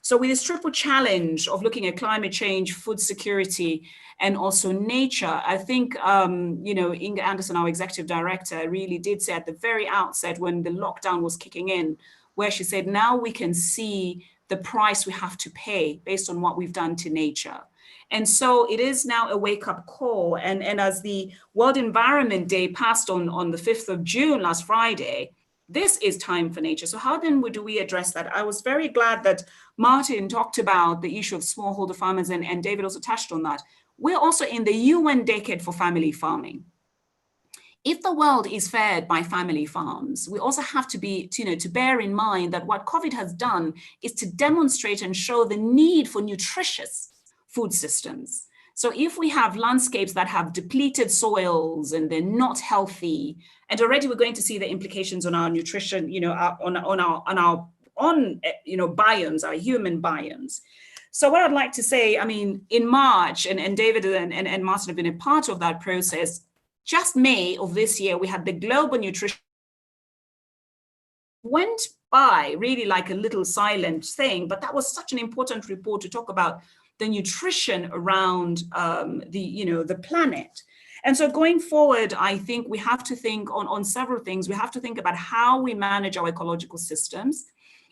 So with this triple challenge of looking at climate change, food security, and also nature, I think, Inga Anderson, our executive director, really did say at the very outset when the lockdown was kicking in, where she said, now we can see the price we have to pay based on what we've done to nature. And so it is now a wake-up call. And as the World Environment Day passed on the 5th of June, last Friday, this is time for nature. So how then do we address that? I was very glad that Martin talked about the issue of smallholder farmers, and David also touched on that. We're also in the UN Decade for Family Farming. If the world is fed by family farms, we also have to to bear in mind that what COVID has done is to demonstrate and show the need for nutritious food systems. So if we have landscapes that have depleted soils and they're not healthy, and already we're going to see the implications on our nutrition, on our biomes, our human biomes. So what I'd like to say, I mean, in March, and David and Martin have been a part of that process, just May of this year, we had the Global Nutrition went by really like a little silent thing, but that was such an important report to talk about the nutrition around the planet. And so going forward, I think we have to think on several things. We have to think about how we manage our ecological systems.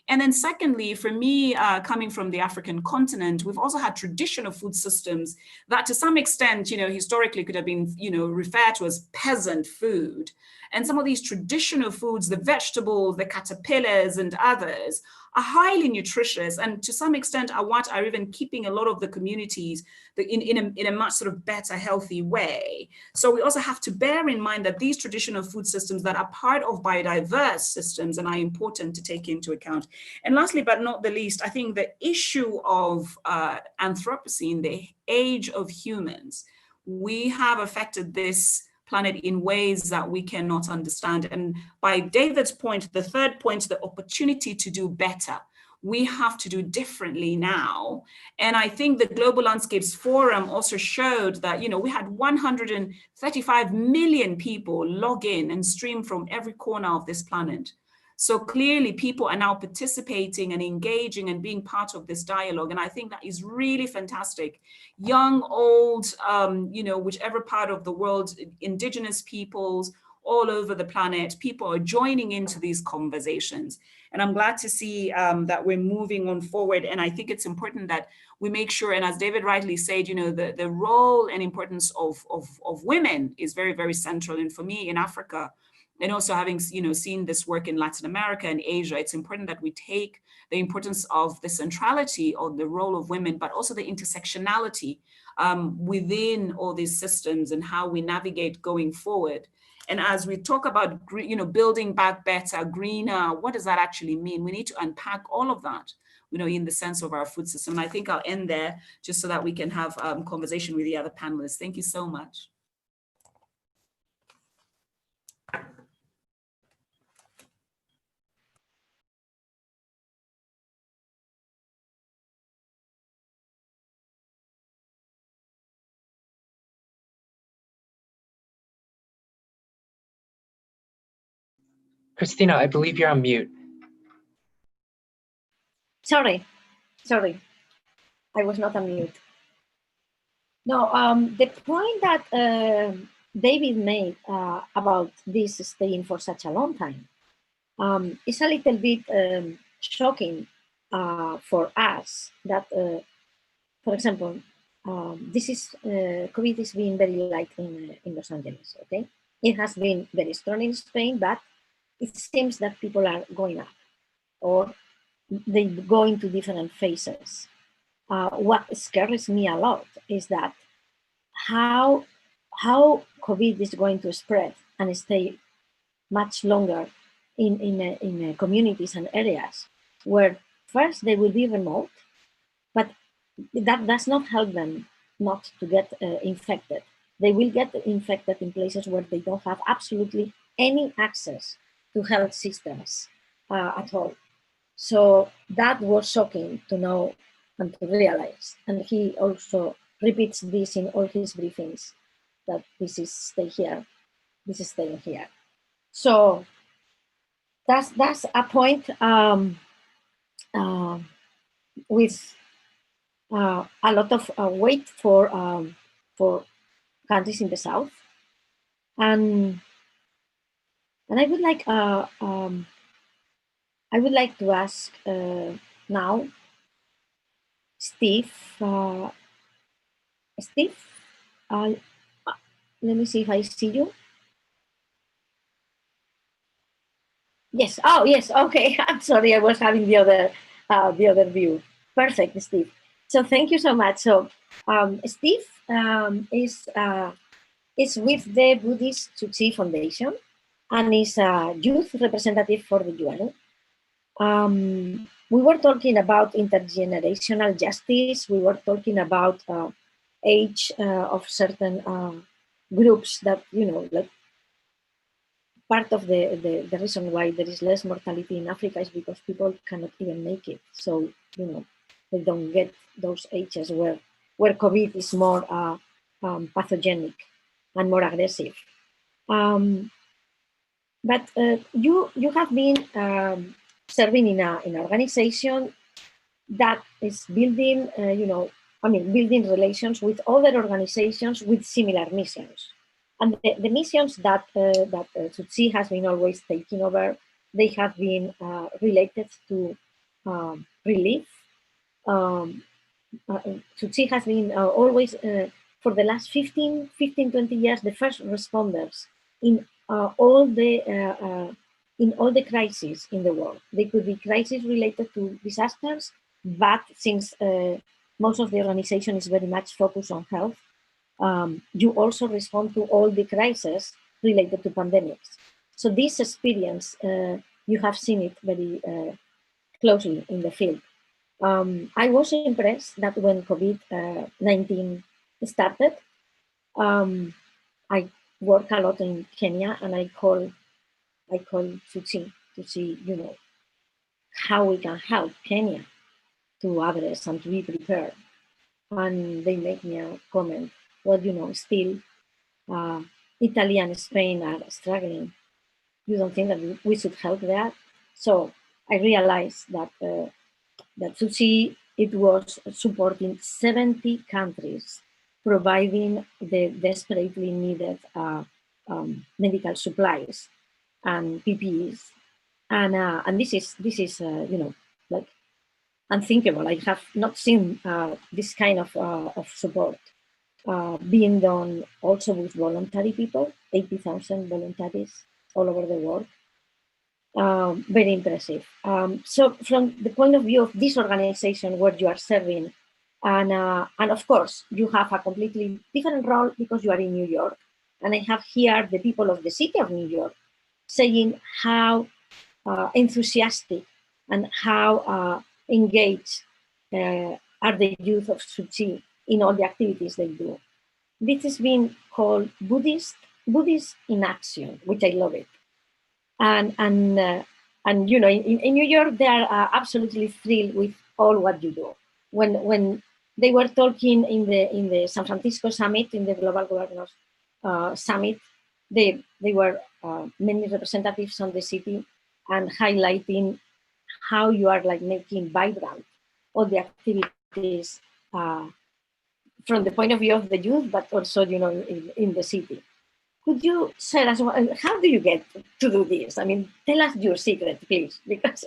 And then secondly, for me, coming from the African continent, we've also had traditional food systems that to some extent, historically could have been, referred to as peasant food. And some of these traditional foods, the vegetables, the caterpillars and others are highly nutritious and to some extent are what are even keeping a lot of the communities in a much sort of better, healthy way. So we also have to bear in mind that these traditional food systems that are part of biodiverse systems and are important to take into account. And lastly, but not the least, I think the issue of Anthropocene, the age of humans, we have affected this planet in ways that we cannot understand. And by David's point, the third point, the opportunity to do better. We have to do differently now. And I think the Global Landscapes Forum also showed that, we had 135 million people log in and stream from every corner of this planet. So clearly people are now participating and engaging and being part of this dialogue. And I think that is really fantastic. Young, old, whichever part of the world, indigenous peoples, all over the planet, people are joining into these conversations. And I'm glad to see that we're moving on forward. And I think it's important that we make sure, and as David rightly said, the role and importance of women is very, very central. And for me in Africa, and also having seen this work in Latin America and Asia, it's important that we take the importance of the centrality of the role of women, but also the intersectionality within all these systems and how we navigate going forward. And as we talk about building back better, greener, what does that actually mean? We need to unpack all of that, in the sense of our food system. And I think I'll end there just so that we can have conversation with the other panelists. Thank you so much. Christina, I believe you're on mute. Sorry, I was not on mute. No, the point that David made about this staying for such a long time is a little bit shocking for us that, for example, this is COVID is being very light in Los Angeles, okay? It has been very strong in Spain, but it seems that people are going up or they go into different phases. What scares me a lot is that how COVID is going to spread and stay much longer in communities and areas where first they will be remote, but that does not help them not to get infected. They will get infected in places where they don't have absolutely any access to health systems at all. So that was shocking to know and to realize. And he also repeats this in all his briefings, that this is stay here, this is staying here. So that's a point with a lot of weight for countries in the south, and I would like to ask now, Steve. Steve, let me see if I see you. Yes. Oh, yes. Okay. I'm sorry. I was having the other view. Perfect, Steve. So thank you so much. So Steve is with the Buddhist Chiu Foundation and is a youth representative for the UN. We were talking about intergenerational justice. We were talking about age of certain groups that, like part of the reason why there is less mortality in Africa is because people cannot even make it. So, they don't get those ages where COVID is more pathogenic and more aggressive. But you have been serving in an organization that is building, building relations with other organizations with similar missions. And the missions that Chiu has been always taking over, they have been related to relief. Chiu has been always, for the last 15, 20 years, the first responders in all the crises in the world. They could be crises related to disasters, but since most of the organization is very much focused on health, you also respond to all the crises related to pandemics. So this experience, you have seen it very closely in the field. I was impressed that when COVID-19 started, I work a lot in Kenya, and I call Chiu to see, how we can help Kenya to address and to be prepared. And they make me a comment, well, still Italy and Spain are struggling. You don't think that we should help that? So I realized that Chiu, it was supporting 70 countries, providing the desperately needed medical supplies and PPEs, and this is like unthinkable. I have not seen this kind of support being done also with voluntary people, 80,000 voluntaries all over the world. Very impressive. So from the point of view of this organization where you are serving, and of course you have a completely different role because you are in New York, and I have here the people of the city of New York saying how enthusiastic and how engaged are the youth of Chiu in all the activities they do. This has been called Buddhist in action, which I love it. And in New York, they are absolutely thrilled with all what you do. When they were talking in the San Francisco summit, in the Global Governors Summit, They were many representatives on the city and highlighting how you are like making vibrant all the activities from the point of view of the youth, but also, in the city. Could you share as well, how do you get to do this? I mean, tell us your secret, please, because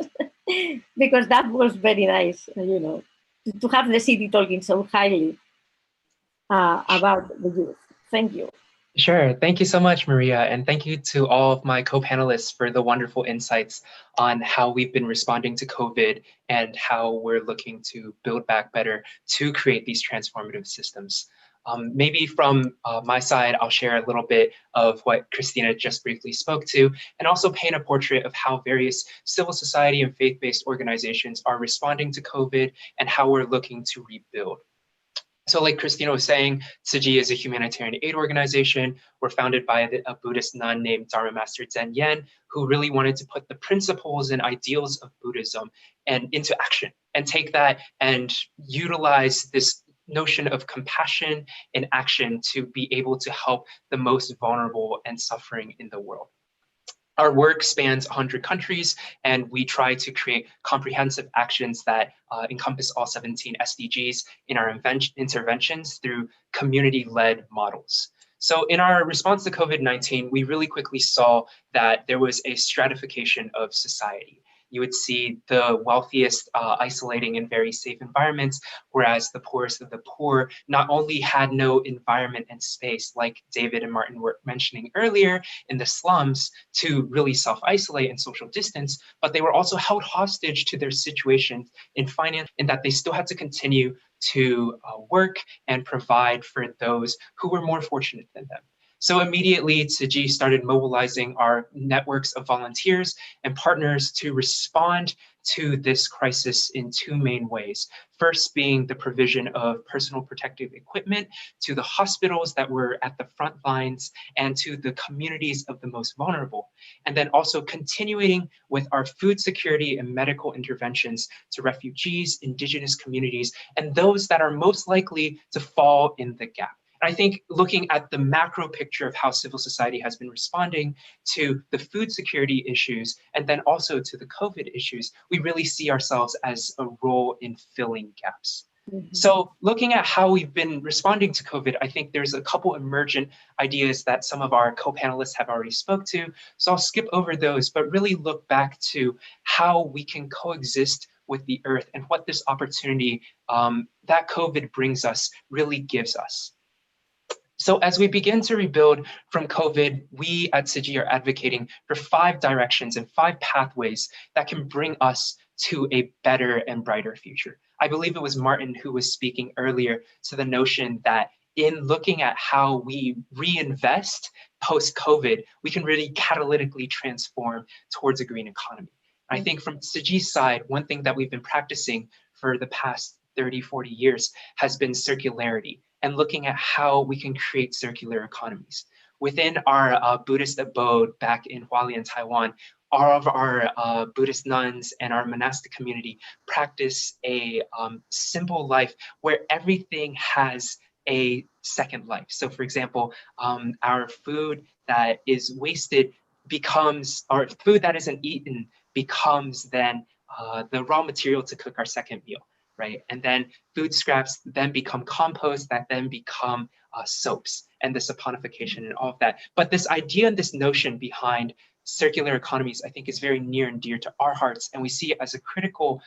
because that was very nice, to have the city talking so highly about the youth. Thank you. Sure. Thank you so much, Maria. And thank you to all of my co-panelists for the wonderful insights on how we've been responding to COVID and how we're looking to build back better to create these transformative systems. Maybe from my side, I'll share a little bit of what Christina just briefly spoke to, and also paint a portrait of how various civil society and faith-based organizations are responding to COVID and how we're looking to rebuild. So like Christina was saying, Tzu Chi is a humanitarian aid organization. We're founded by a Buddhist nun named Dharma Master Zen Yen, who really wanted to put the principles and ideals of Buddhism into action and take that and utilize this notion of compassion and action to be able to help the most vulnerable and suffering in the world. Our work spans 100 countries, and we try to create comprehensive actions that encompass all 17 SDGs in our interventions through community-led models. So in our response to COVID-19, we really quickly saw that there was a stratification of society. You would see the wealthiest isolating in very safe environments, whereas the poorest of the poor not only had no environment and space, like David and Martin were mentioning earlier, in the slums to really self-isolate and social distance, but they were also held hostage to their situations in finance, in that they still had to continue to work and provide for those who were more fortunate than them. So immediately, Tzu Chi started mobilizing our networks of volunteers and partners to respond to this crisis in two main ways. First being the provision of personal protective equipment to the hospitals that were at the front lines and to the communities of the most vulnerable. And then also continuing with our food security and medical interventions to refugees, indigenous communities, and those that are most likely to fall in the gap. I think looking at the macro picture of how civil society has been responding to the food security issues and then also to the COVID issues, we really see ourselves as a role in filling gaps. Mm-hmm. So looking at how we've been responding to COVID, I think there's a couple emergent ideas that some of our co-panelists have already spoke to. So I'll skip over those, but really look back to how we can coexist with the earth and what this opportunity that COVID brings us really gives us. So as we begin to rebuild from COVID, we at Tzu Chi are advocating for 5 directions and 5 pathways that can bring us to a better and brighter future. I believe it was Martin who was speaking earlier to the notion that in looking at how we reinvest post-COVID, we can really catalytically transform towards a green economy. I think from Tzu Chi's side, one thing that we've been practicing for the past 30, 40 years has been circularity and looking at how we can create circular economies. Within our Buddhist abode back in Hualien, Taiwan, all of our Buddhist nuns and our monastic community practice a simple life where everything has a second life. So for example, our food that is wasted becomes, or food that isn't eaten becomes then the raw material to cook our second meal. Right? And then food scraps then become compost that then become soaps and the saponification and all of that. But this idea and this notion behind circular economies, I think, is very near and dear to our hearts. And we see it as a critical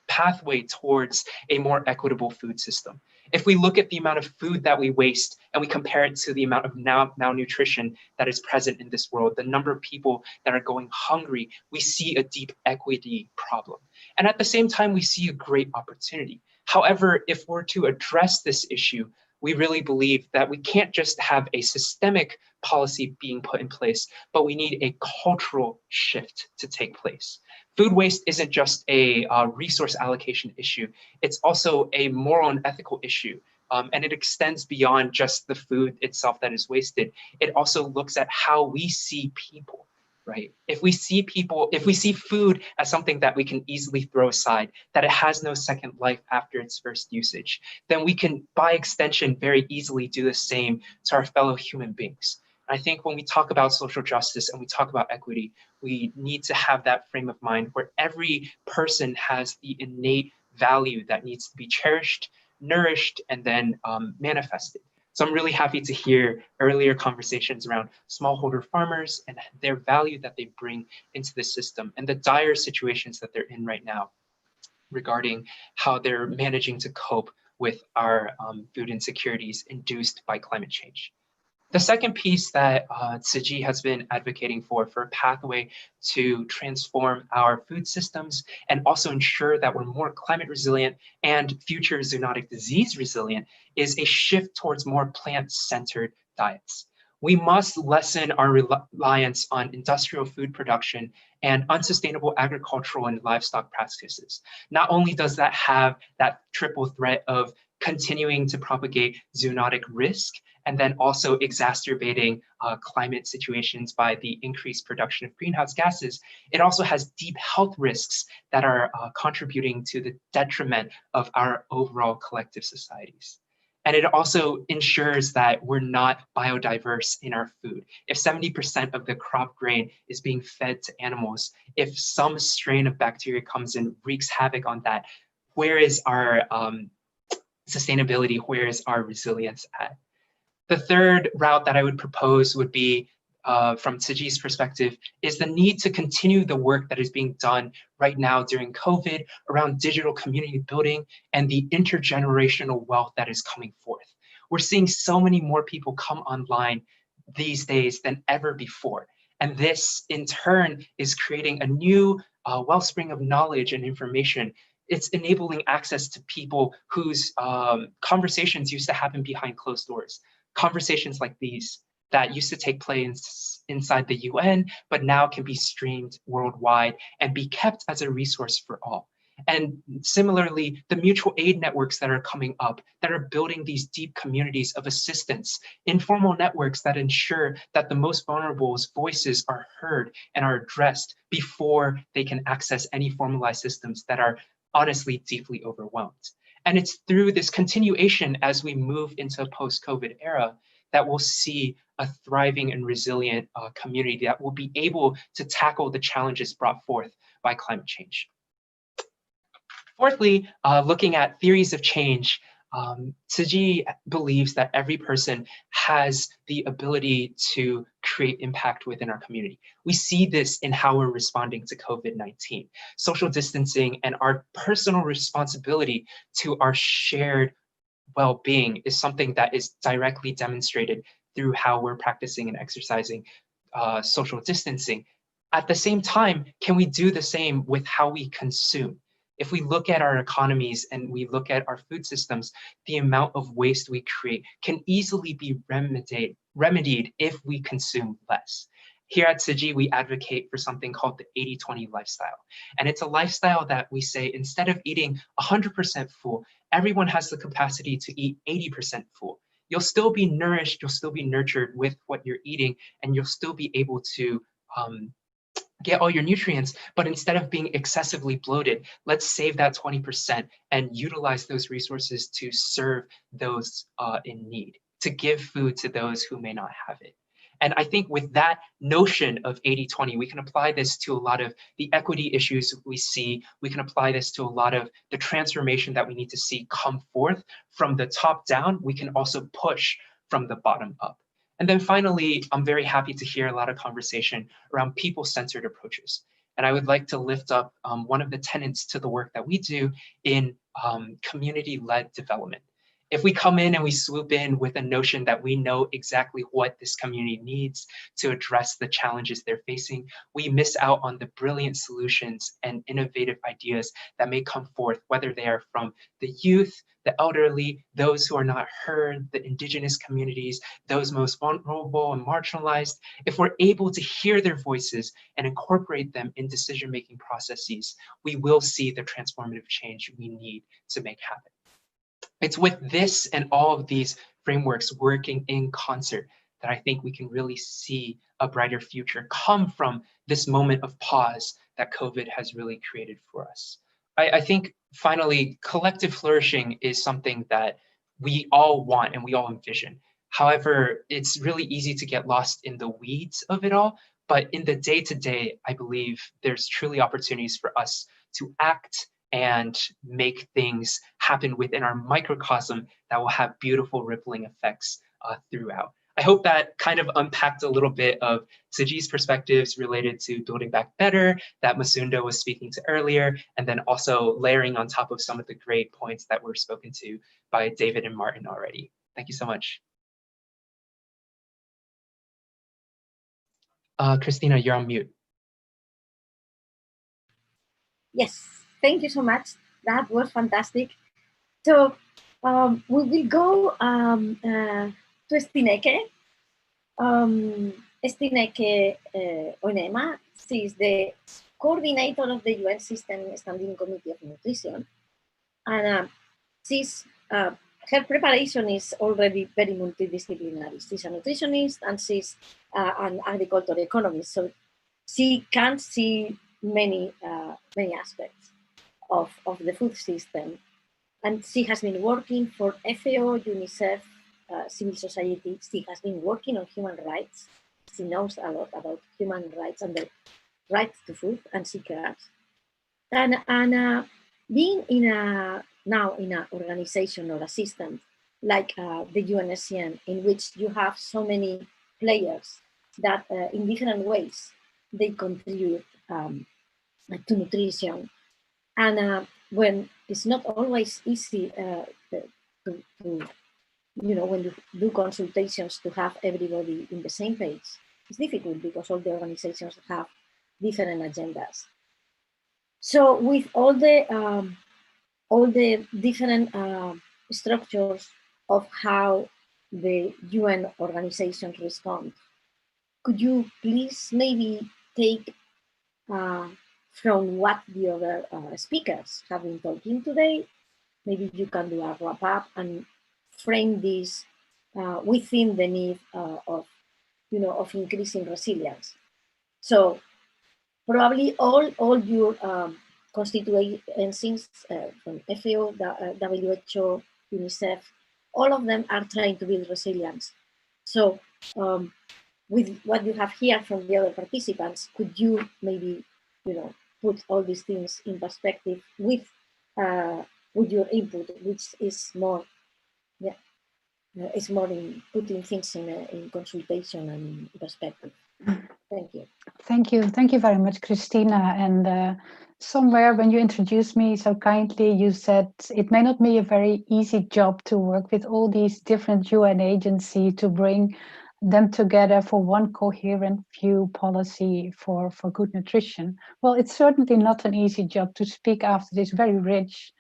pathway towards a more equitable food system. If we look at the amount of food that we waste and we compare it to the amount of malnutrition that is present in this world, the number of people that are going hungry, we see a deep equity problem. And at the same time, we see a great opportunity. However, if we're to address this issue, we really believe that we can't just have a systemic policy being put in place, but we need a cultural shift to take place. Food waste isn't just a resource allocation issue, it's also a moral and ethical issue. And it extends beyond just the food itself that is wasted. It also looks at how we see people. Right? If we see food as something that we can easily throw aside, that it has no second life after its first usage, then we can, by extension, very easily do the same to our fellow human beings. I think when we talk about social justice and we talk about equity, we need to have that frame of mind where every person has the innate value that needs to be cherished, nourished, and then manifested. So I'm really happy to hear earlier conversations around smallholder farmers and their value that they bring into the system and the dire situations that they're in right now regarding how they're managing to cope with our food insecurities induced by climate change. The second piece that Tzu Chi has been advocating for a pathway to transform our food systems and also ensure that we're more climate resilient and future zoonotic disease resilient is a shift towards more plant-centered diets. We must lessen our reliance on industrial food production and unsustainable agricultural and livestock practices. Not only does that have that triple threat of continuing to propagate zoonotic risk, and then also exacerbating climate situations by the increased production of greenhouse gases, it also has deep health risks that are contributing to the detriment of our overall collective societies. And it also ensures that we're not biodiverse in our food. If 70% of the crop grain is being fed to animals, if some strain of bacteria comes and wreaks havoc on that, where is our sustainability? Where is our resilience at? The third route that I would propose would be, from Tzu Chi's perspective, is the need to continue the work that is being done right now during COVID around digital community building and the intergenerational wealth that is coming forth. We're seeing so many more people come online these days than ever before. And this, in turn, is creating a new wellspring of knowledge and information. It's enabling access to people whose conversations used to happen behind closed doors. Conversations like these that used to take place inside the UN, but now can be streamed worldwide and be kept as a resource for all. And similarly, the mutual aid networks that are coming up that are building these deep communities of assistance, informal networks that ensure that the most vulnerable's voices are heard and are addressed before they can access any formalized systems that are honestly deeply overwhelmed. And it's through this continuation as we move into a post-COVID era that we'll see a thriving and resilient community that will be able to tackle the challenges brought forth by climate change. Fourthly, looking at theories of change, Tzu Chi believes that every person has the ability to create impact within our community. We see this in how we're responding to COVID-19. Social distancing and our personal responsibility to our shared well-being is something that is directly demonstrated through how we're practicing and exercising social distancing. At the same time, can we do the same with how we consume? If we look at our economies and we look at our food systems, the amount of waste we create can easily be remedied if we consume less. Here at Tzu Chi, we advocate for something called the 80-20 lifestyle. And it's a lifestyle that we say, instead of eating 100% full, everyone has the capacity to eat 80% full. You'll still be nourished, you'll still be nurtured with what you're eating, and you'll still be able to get all your nutrients, but instead of being excessively bloated, let's save that 20% and utilize those resources to serve those in need, to give food to those who may not have it. And I think with that notion of 80-20, we can apply this to a lot of the equity issues we see. We can apply this to a lot of the transformation that we need to see come forth from the top down. We can also push from the bottom up. And then finally, I'm very happy to hear a lot of conversation around people-centered approaches. And I would like to lift up one of the tenets to the work that we do in community-led development. If we come in and we swoop in with a notion that we know exactly what this community needs to address the challenges they're facing, we miss out on the brilliant solutions and innovative ideas that may come forth, whether they are from the youth, the elderly, those who are not heard, the indigenous communities, those most vulnerable and marginalized. If we're able to hear their voices and incorporate them in decision-making processes, we will see the transformative change we need to make happen. It's with this and all of these frameworks working in concert that I think we can really see a brighter future come from this moment of pause that COVID has really created for us. I think finally, collective flourishing is something that we all want and we all envision. However, it's really easy to get lost in the weeds of it all. But in the day-to-day, I believe there's truly opportunities for us to act and make things happen within our microcosm that will have beautiful rippling effects throughout. I hope that kind of unpacked a little bit of Tsuji's perspectives related to building back better that Musonda was speaking to earlier, and then also layering on top of some of the great points that were spoken to by David and Martin already. Thank you so much. Christina, you're on mute. Yes, thank you so much. That was fantastic. So we will go to Stineke. Stineke Oenema. She is the coordinator of the UN System Standing Committee of Nutrition. And her preparation is already very multidisciplinary. She's a nutritionist and she's an agricultural economist. So she can see many aspects of the food system. And she has been working for FAO, UNICEF, civil society. She has been working on human rights. She knows a lot about human rights and the right to food, and she cares. And being now in an organization or a system like the UNSCN, in which you have so many players that in different ways they contribute to nutrition. And when it's not always easy to when you do consultations to have everybody in the same page, it's difficult because all the organizations have different agendas. So with all the different structures of how the UN organizations respond, could you please maybe take from what the other speakers have been talking today? Maybe you can do a wrap up and frame this within the need of increasing resilience. So probably all your constituencies from FAO, WHO, UNICEF, all of them are trying to build resilience. So with what you have here from the other participants, could you maybe put all these things in perspective with your input, which is more, it's more in putting things in consultation and in perspective. Thank you. Thank you very much, Christina. And somewhere when you introduced me so kindly, you said it may not be a very easy job to work with all these different UN agencies to bring them together for one coherent view policy for good nutrition. Well, it's certainly not an easy job to speak after this very rich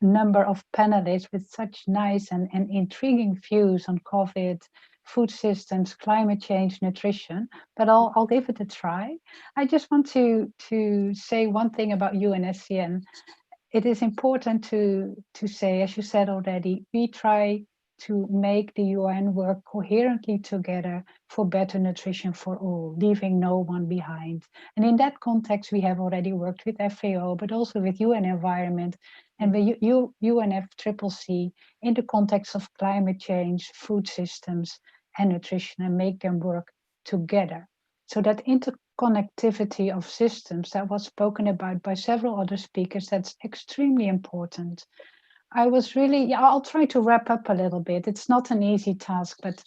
number of panelists with such nice and intriguing views on COVID, food systems, climate change, nutrition, but I'll give it a try. I just want to say one thing about UNSCN. It is important to say, as you said already, we try to make the UN work coherently together for better nutrition for all, leaving no one behind. And in that context, we have already worked with FAO, but also with UN Environment and the UNFCCC in the context of climate change, food systems, and nutrition, and make them work together. So that interconnectivity of systems that was spoken about by several other speakers, that's extremely important. I was really, I'll try to wrap up a little bit. It's not an easy task, but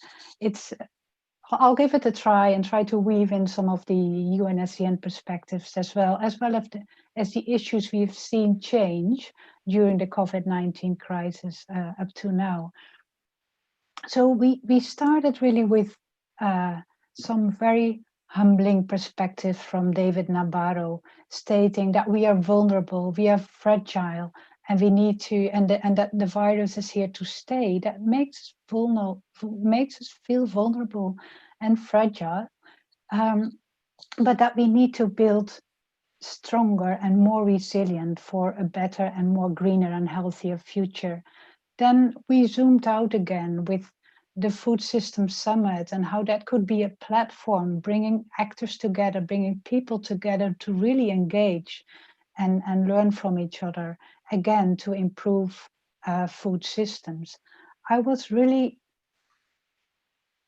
I'll give it a try and try to weave in some of the UNSCN perspectives as well as the issues we've seen change during the COVID-19 crisis up to now. So we started really with some very humbling perspectives from David Nabarro, stating that we are vulnerable, we are fragile, and we need to, and that the virus is here to stay. That makes us feel vulnerable and fragile, but that we need to build stronger and more resilient for a better and more greener and healthier future. Then we zoomed out again with the Food System Summit and how that could be a platform, bringing actors together, bringing people together to really engage and learn from each other, again, to improve food systems. I was really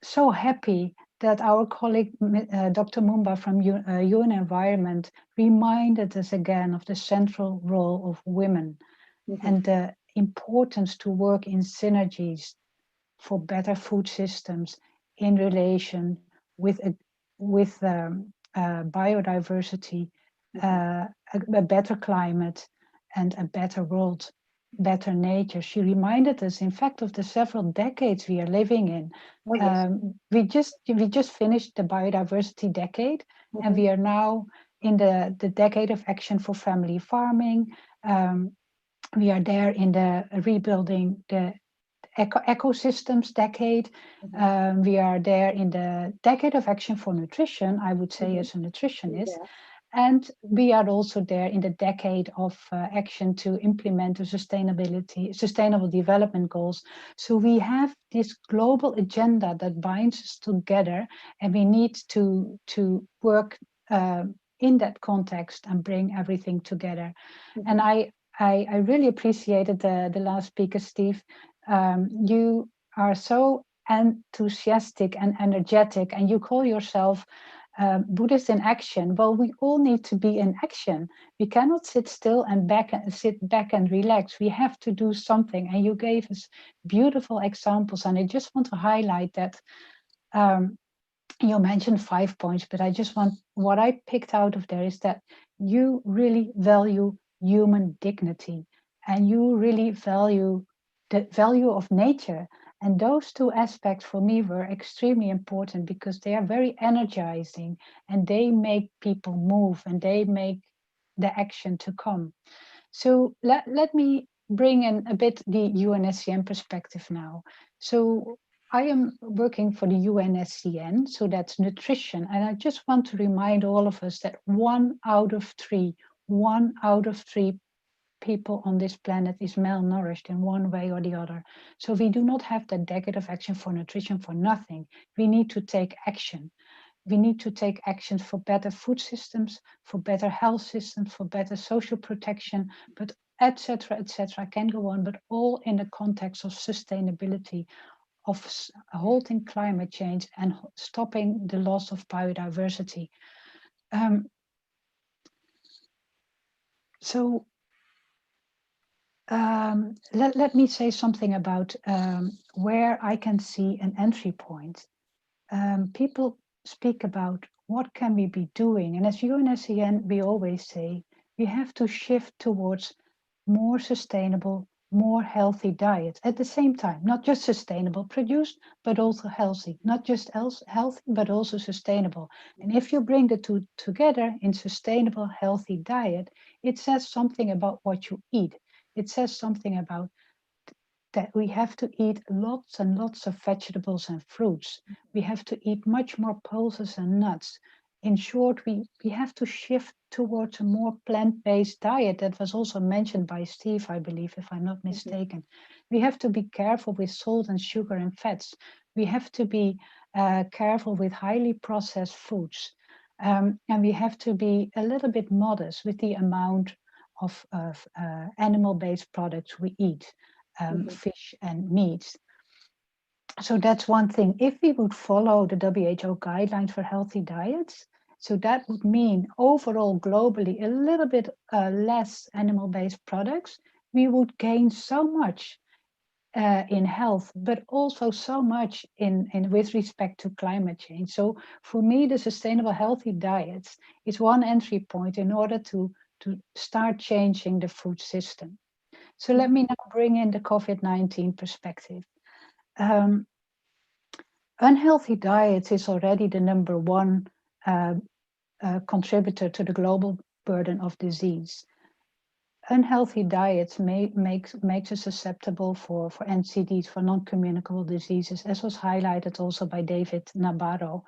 so happy that our colleague, Dr. Mumba from UN Environment, reminded us again of the central role of women and the importance to work in synergies for better food systems in relation with biodiversity, a better climate, and a better world, better nature. She reminded us, in fact, of the several decades we are living in. Oh, yes. We just finished the biodiversity decade, and we are now in the decade of action for family farming. We are there in the rebuilding the ecosystems decade. We are there in the decade of action for nutrition, I would say, as a nutritionist. Yeah. And we are also there in the decade of action to implement the sustainable development goals. So we have this global agenda that binds us together, and we need to work in that context and bring everything together. And I really appreciated the last speaker, Steve. You are so enthusiastic and energetic, and you call yourself Buddhist in action. Well, we all need to be in action. We cannot sit still and sit back and relax. We have to do something. And you gave us beautiful examples. And I just want to highlight that you mentioned 5 points, but what I picked out of there is that you really value human dignity, and you really value the value of nature. And those two aspects for me were extremely important because they are very energizing, and they make people move, and they make the action to come. So let me bring in a bit the UNSCN perspective now. So I am working for the UNSCN, so that's nutrition. And I just want to remind all of us that 1 out of 3 people on this planet is malnourished in one way or the other. So we do not have the decade of action for nutrition for nothing. We need to take action. We need to take actions for better food systems, for better health systems, for better social protection, but etc. I can go on, but all in the context of sustainability, of halting climate change and stopping the loss of biodiversity. Let me say something about where I can see an entry point. People speak about what can we be doing, and as UNSCN we always say we have to shift towards more sustainable, more healthy diets at the same time, not just sustainable produced, but also healthy, not just healthy, but also sustainable. And if you bring the two together in sustainable, healthy diet, it says something about what you eat. It says something about that we have to eat lots and lots of vegetables and fruits. We have to eat much more pulses and nuts. In short, we have to shift towards a more plant-based diet. That was also mentioned by Steve, I believe, if I'm not mistaken. We have to be careful with salt and sugar and fats. We have to be careful with highly processed foods. And we have to be a little bit modest with the amount of animal-based products we eat. Fish and meat. So that's one thing. If we would follow the WHO guidelines for healthy diets, so that would mean overall globally a little bit less animal-based products, we would gain so much in health, but also so much in with respect to climate change. So for me, the sustainable healthy diets is one entry point in order to start changing the food system. So let me now bring in the COVID-19 perspective. Unhealthy diets is already the #1 contributor to the global burden of disease. Unhealthy diets makes us susceptible for NCDs, for non-communicable diseases, as was highlighted also by David Nabarro.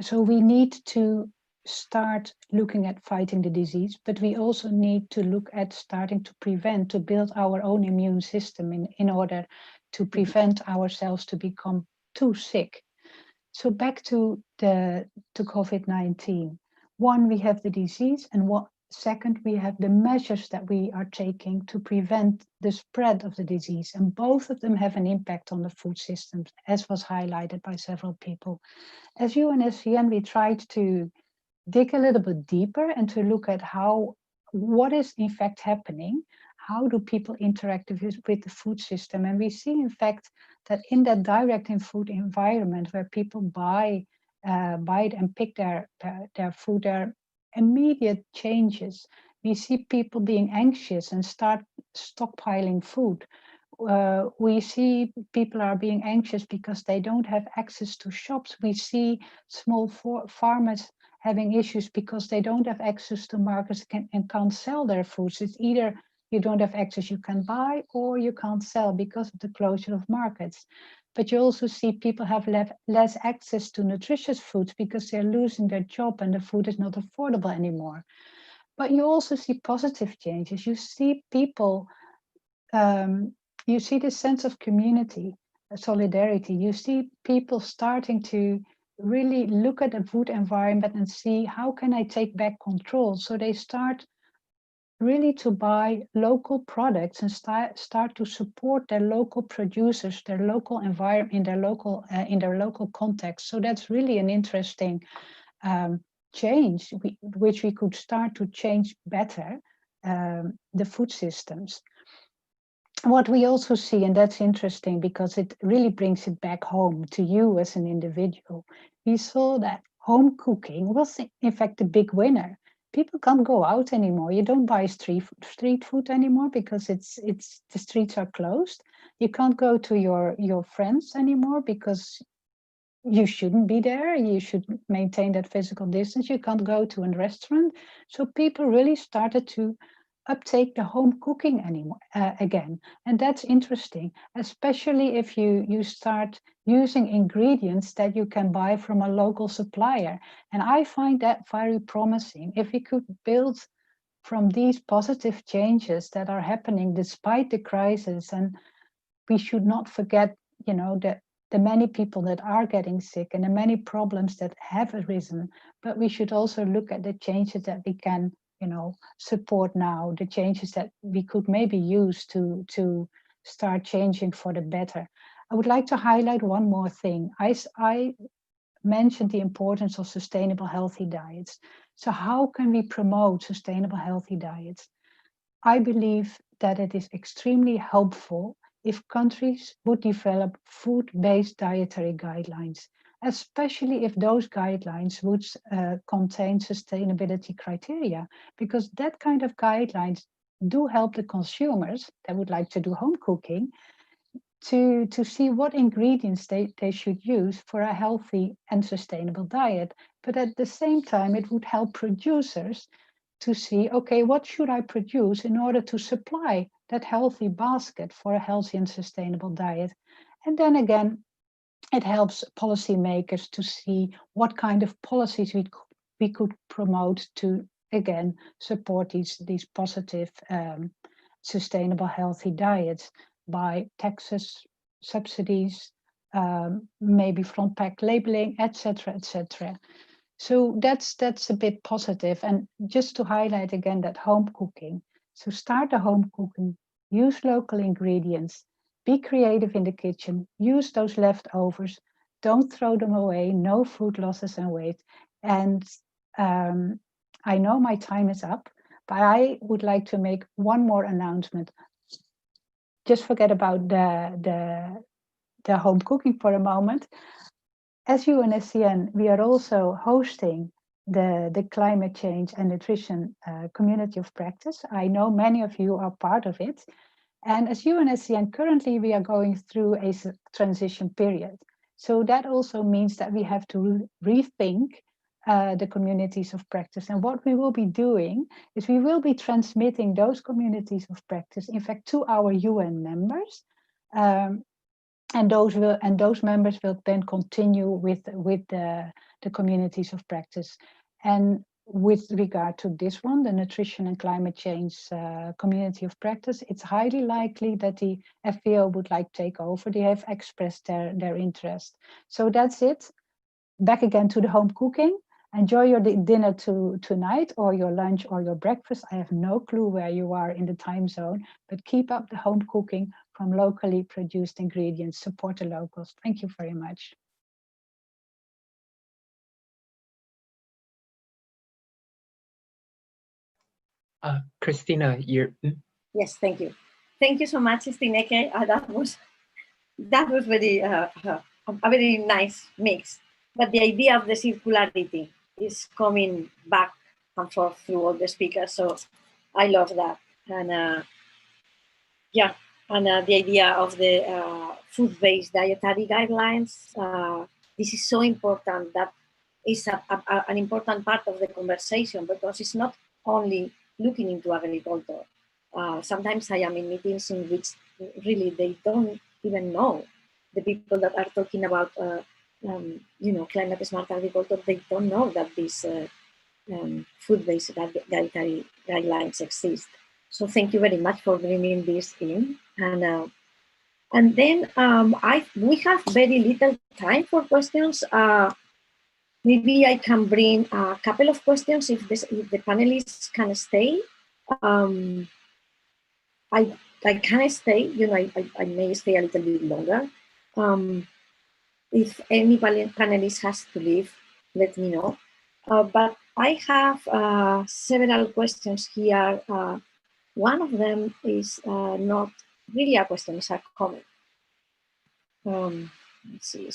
So we need to start looking at fighting the disease, but we also need to look at starting to prevent, to build our own immune system in order to prevent ourselves to become too sick. So back to COVID-19. One, we have the disease, and second, we have the measures that we are taking to prevent the spread of the disease. And both of them have an impact on the food systems, as was highlighted by several people. As UNSCN, we tried to dig a little bit deeper and to look at what is in fact happening. How do people interact with the food system? And we see, in fact, that in that direct in food environment where people buy it and pick their food, there are immediate changes. We see people being anxious and start stockpiling food. We see people are being anxious because they don't have access to shops. We see small farmers having issues because they don't have access to markets and can't sell their foods. It's either you don't have access, you can buy, or you can't sell because of the closure of markets. But you also see people have less access to nutritious foods because they're losing their job and the food is not affordable anymore. But you also see positive changes. You see people, you see this sense of community, solidarity. You see people starting to really look at the food environment and see, how can I take back control? So they start really to buy local products and start to support their local producers, their local environment, in their local context. So that's really an interesting change, which we could start to change better the food systems. What we also see, and that's interesting because it really brings it back home to you as an individual, we saw that home cooking was in fact a big winner. People can't go out anymore. You don't buy street food anymore because the streets are closed. You can't go to your friends anymore because you shouldn't be there. You should maintain that physical distance. You can't go to a restaurant. So people really started to uptake the home cooking again. And that's interesting, especially if you start using ingredients that you can buy from a local supplier. And I find that very promising. If we could build from these positive changes that are happening despite the crisis, and we should not forget, that the many people that are getting sick and the many problems that have arisen, but we should also look at the changes that we can support now, the changes that we could maybe use to start changing for the better. I would like to highlight one more thing. I mentioned the importance of sustainable healthy diets. So how can we promote sustainable healthy diets? I believe that it is extremely helpful if countries would develop food-based dietary guidelines, especially if those guidelines would contain sustainability criteria, because that kind of guidelines do help the consumers that would like to do home cooking to see what ingredients they should use for a healthy and sustainable diet. But at the same time, it would help producers to see, okay, what should I produce in order to supply that healthy basket for a healthy and sustainable diet? And then again, it helps policymakers to see what kind of policies we could promote to, again, support these positive, sustainable, healthy diets by taxes, subsidies, maybe front pack labeling, etc., etc. So that's a bit positive. And just to highlight again that home cooking. So start the home cooking, use local ingredients, be creative in the kitchen, use those leftovers, don't throw them away, no food losses and waste. And I know my time is up, but I would like to make one more announcement. Just forget about the home cooking for a moment. As UNSCN, we are also hosting the Climate Change and Nutrition Community of Practice. I know many of you are part of it. And as UNSCN, currently we are going through a transition period. So that also means that we have to rethink the communities of practice. And what we will be doing is we will be transmitting those communities of practice, in fact, to our UN members. And those members will then continue with the communities of practice. And with regard to this one, the Nutrition and Climate Change Community of Practice, it's highly likely that the FVO would like to take over. They have expressed their interest. So that's it. Back again to the home cooking. Enjoy your dinner tonight, or your lunch, or your breakfast. I have no clue where you are in the time zone, but keep up the home cooking from locally produced ingredients. Support the locals. Thank you very much. Christina, you're... Yes, thank you. Thank you so much, Stineke. That was very a very nice mix. But the idea of the circularity is coming back and forth through all the speakers. So I love that. And yeah, and the idea of the food-based dietary guidelines. This is so important. That is an important part of the conversation, because it's not only looking into agriculture. Sometimes I am in meetings in which really they don't even know. The people that are talking about climate smart agriculture, they don't know that these food-based dietary guidelines exist. So thank you very much for bringing this in. And then we have very little time for questions. Maybe I can bring a couple of questions if the panelists can stay. I can stay, I may stay a little bit longer. If any panelist has to leave, let me know. But I have several questions here. One of them is not really a question, it's a comment. Let's see,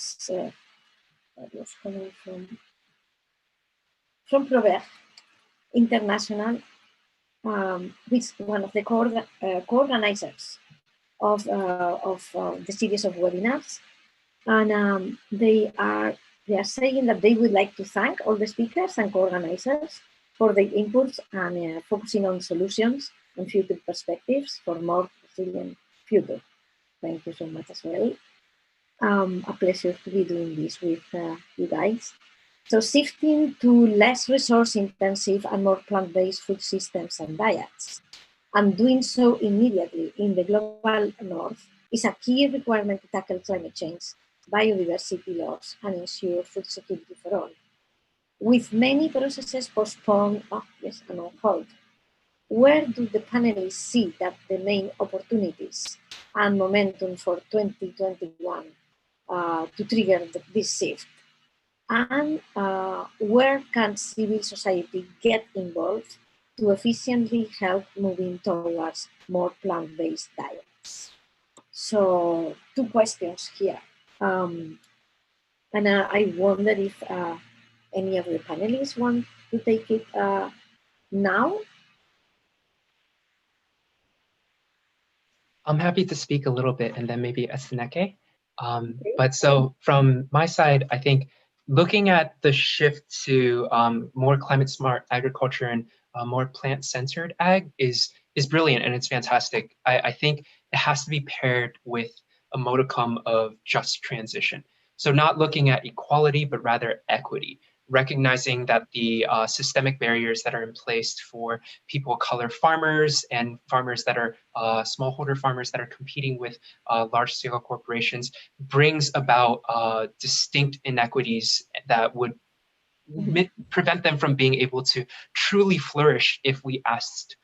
that was coming from ProVeg International, which is one of the co-organizers of the series of webinars. And they are saying that they would like to thank all the speakers and co-organizers for their inputs and focusing on solutions and future perspectives for more resilient future. Thank you so much as well. A pleasure to be doing this with you guys. So shifting to less resource-intensive and more plant-based food systems and diets, and doing so immediately in the global north, is a key requirement to tackle climate change, biodiversity loss, and ensure food security for all. With many processes postponed and on hold, where do the panelists see that the main opportunities and momentum for 2021 to trigger this shift? And where can civil society get involved to efficiently help moving towards more plant-based diets? So 2 questions here. And I wonder if any of the panelists want to take it now. I'm happy to speak a little bit, and then maybe Stineke. But so from my side, I think looking at the shift to more climate smart agriculture and more plant-centered ag is brilliant, and it's fantastic. I think it has to be paired with a modicum of just transition. So not looking at equality, but rather equity, recognizing that the systemic barriers that are in place for people of color farmers and farmers that are smallholder farmers that are competing with large-scale corporations brings about distinct inequities that would prevent them from being able to truly flourish if we asked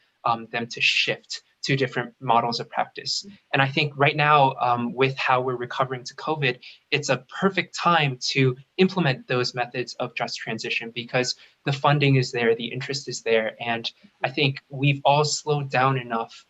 them to shift to different models of practice. And I think right now, with how we're recovering to COVID, it's a perfect time to implement those methods of just transition, because the funding is there, the interest is there, and I think we've all slowed down enough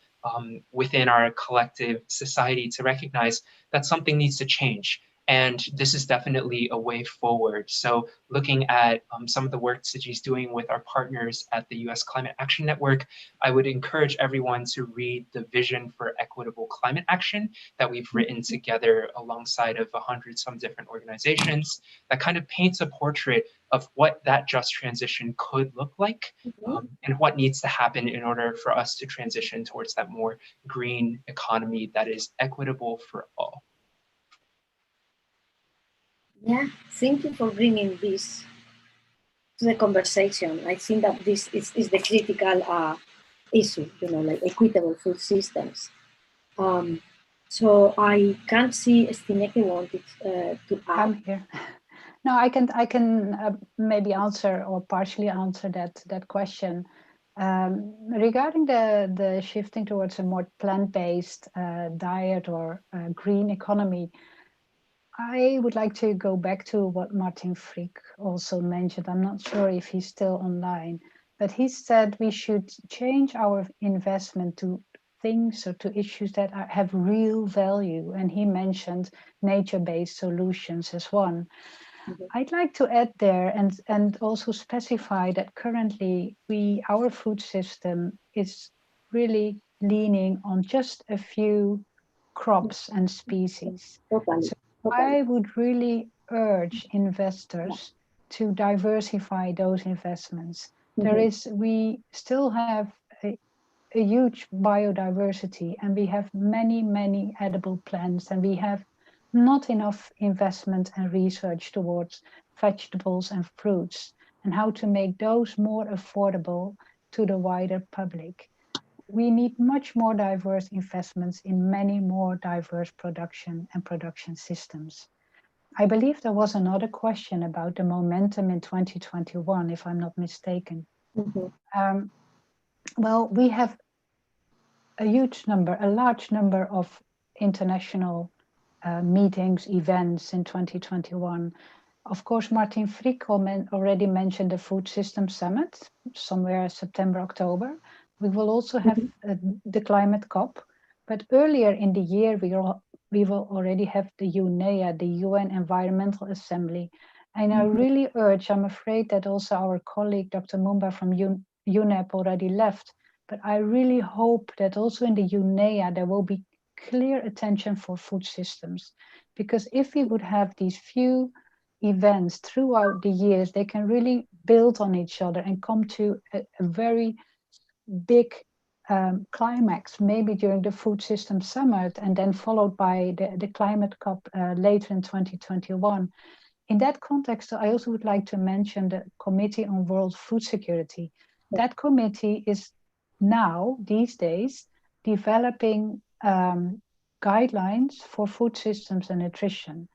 within our collective society to recognize that something needs to change. And this is definitely a way forward. So looking at some of the work Siji's doing with our partners at the US Climate Action Network, I would encourage everyone to read the Vision for Equitable Climate Action that we've written together alongside of 100-some different organizations that kind of paints a portrait of what that just transition could look like, and what needs to happen in order for us to transition towards that more green economy that is equitable for all. Yeah, thank you for bringing this to the conversation. I think that this is the critical issue, like equitable food systems. So I can't see Stineke wanted to add. I'm here. No, I can maybe answer or partially answer that question. Regarding the shifting towards a more plant-based diet or green economy, I would like to go back to what Martin Frick also mentioned. I'm not sure if he's still online, but he said we should change our investment to things or to issues that have real value. And he mentioned nature-based solutions as one. I'd like to add there and also specify that currently our food system is really leaning on just a few crops and species. Totally. So I would really urge investors to diversify those investments. We still have a huge biodiversity, and we have many edible plants, and we have not enough investment and research towards vegetables and fruits and how to make those more affordable to the wider public. We need much more diverse investments in many more diverse production systems. I believe there was another question about the momentum in 2021, if I'm not mistaken. Well, we have a large number of international meetings, events in 2021. Of course, Martin Frick already mentioned the Food System Summit, somewhere September, October. We will also have the Climate COP, but earlier in the year, we will already have the UNEA, the UN Environmental Assembly. And I really urge, I'm afraid that also our colleague, Dr. Mumba from UNEP already left, but I really hope that also in the UNEA, there will be clear attention for food systems. Because if we would have these few events throughout the years, they can really build on each other and come to a very big climax, maybe during the Food System Summit, and then followed by the Climate COP later in 2021. In that context, I also would like to mention the Committee on World Food Security. That committee is now, these days, developing guidelines for food systems and nutrition.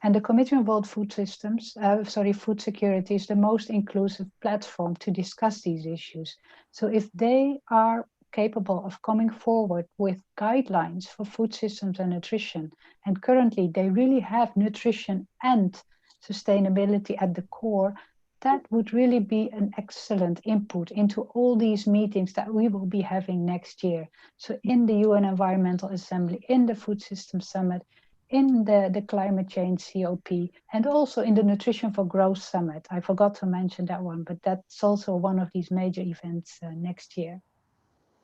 And the Committee on World Food Food Security is the most inclusive platform to discuss these issues. So if they are capable of coming forward with guidelines for food systems and nutrition, and currently they really have nutrition and sustainability at the core, that would really be an excellent input into all these meetings that we will be having next year. So in the UN Environmental Assembly, in the Food System Summit, in the Climate Change COP, and also in the Nutrition for Growth Summit. I forgot to mention that one, but that's also one of these major events next year.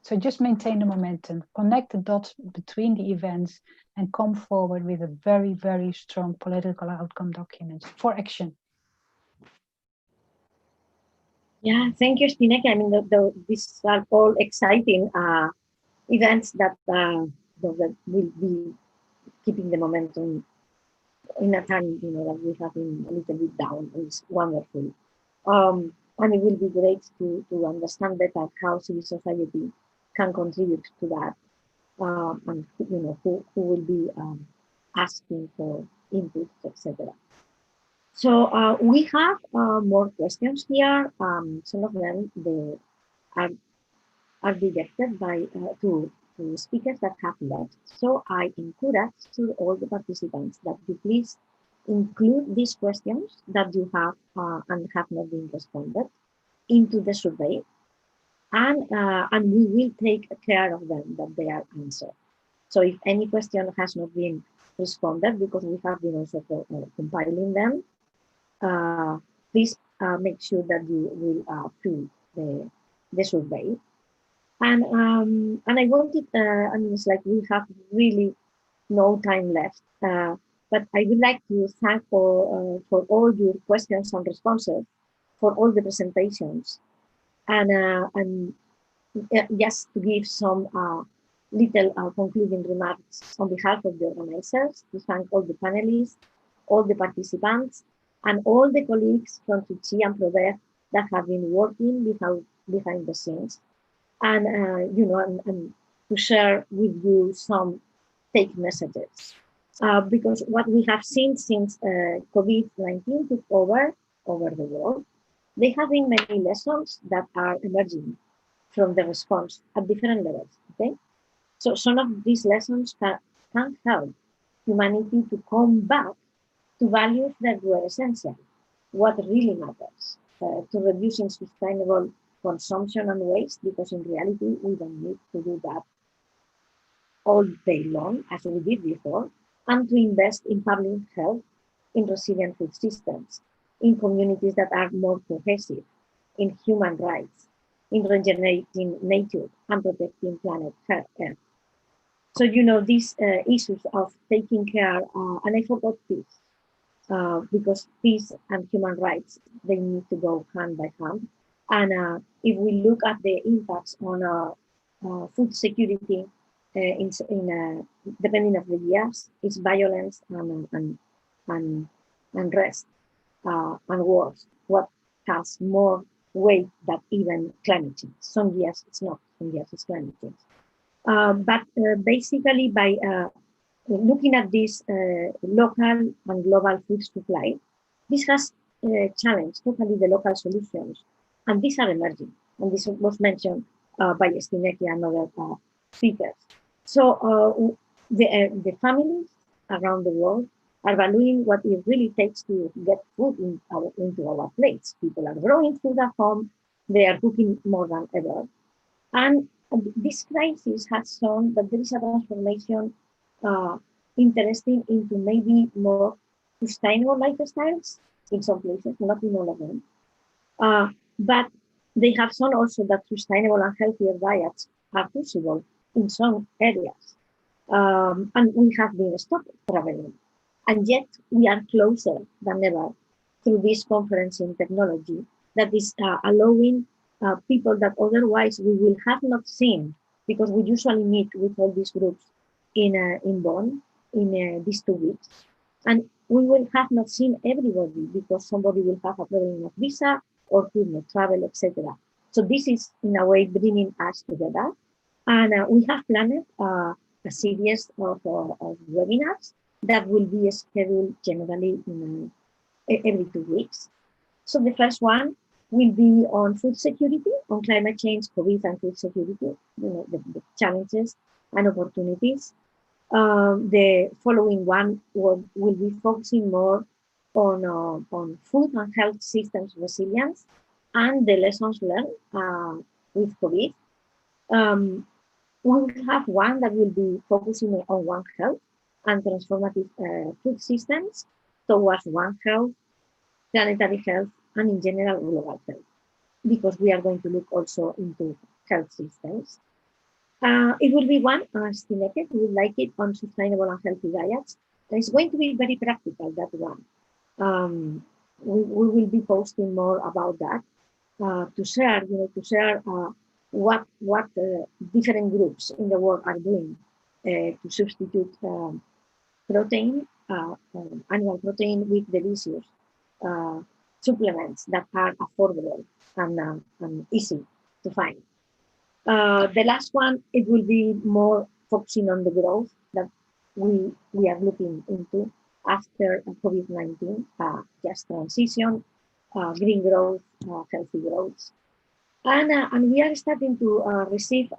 So just maintain the momentum, connect the dots between the events, and come forward with a very, very strong political outcome document for action. Yeah, thank you, Stineke. I mean, these are all exciting events that will be keeping the momentum in a time, that we have been a little bit down. It's wonderful. And it will be great to understand better how civil society can contribute to that, and who will be asking for input, etc. So we have more questions here. Some of them are directed by to speakers that have left. So I encourage to all the participants that you please include these questions that you have and have not been responded into the survey, and we will take care of them, that they are answered. So if any question has not been responded, because we have been also compiling them, please make sure that you will fill the survey. And I wanted, it's like we have really no time left, but I would like to thank for all your questions and responses, for all the presentations, and just to give some little concluding remarks on behalf of the organizers, to thank all the panelists, all the participants, and all the colleagues from Chiu and ProVeg that have been working behind the scenes. And and to share with you some take messages. Because what we have seen since COVID-19 took over the world, there have been many lessons that are emerging from the response at different levels, okay? So some of these lessons can help humanity to come back to values that were essential, what really matters, to reducing sustainable consumption and waste, because in reality, we don't need to do that all day long, as we did before, and to invest in public health, in resilient food systems, in communities that are more cohesive, in human rights, in regenerating nature and protecting planet Earth. So, these issues of taking care, and I forgot peace, because peace and human rights, they need to go hand by hand. And if we look at the impacts on food security, depending on the years, it's violence and unrest and wars. What has more weight than even climate change? Some years it's not, some years it's climate change. But basically, by looking at this local and global food supply, this has challenged totally the local solutions, and these are emerging. And this was mentioned by Stineke and other speakers. So the families around the world are valuing what it really takes to get food into our plates. People are growing food at home. They are cooking more than ever. And this crisis has shown that there is a transformation interesting into maybe more sustainable lifestyles in some places, not in all of them. But they have shown also that sustainable and healthier diets are possible in some areas. And we have been stopped traveling. And yet we are closer than ever through this conference in technology that is allowing people that otherwise we will have not seen, because we usually meet with all these groups in Bonn in these 2 weeks. And we will have not seen everybody because somebody will have a problem of visa or could not travel, etc. So this is in a way bringing us together. And we have planned a series of webinars that will be scheduled generally in every 2 weeks. So the first one will be on food security, on climate change, COVID, and food security, the challenges and opportunities. The following one will be focusing more on food and health systems resilience and the lessons learned with COVID. We will have one that will be focusing on One Health and transformative food systems towards One Health, planetary health, and in general global health, because we are going to look also into health systems. It will be one, Stineke, who would like it, on sustainable and healthy diets. And it's going to be very practical, that one. We will be posting more about that to share, what different groups in the world are doing to substitute protein, animal protein, with delicious supplements that are affordable and easy to find. The last one, it will be more focusing on the growth that we are looking into after COVID-19, just transition, green growth, healthy growth. And we are starting to receive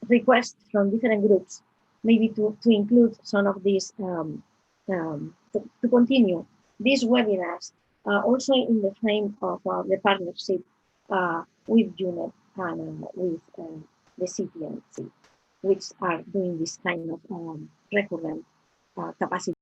requests from different groups, maybe to include some of these, to continue these webinars, also in the frame of the partnership with UNEP and with the CPNC, which are doing this kind of recurrent capacity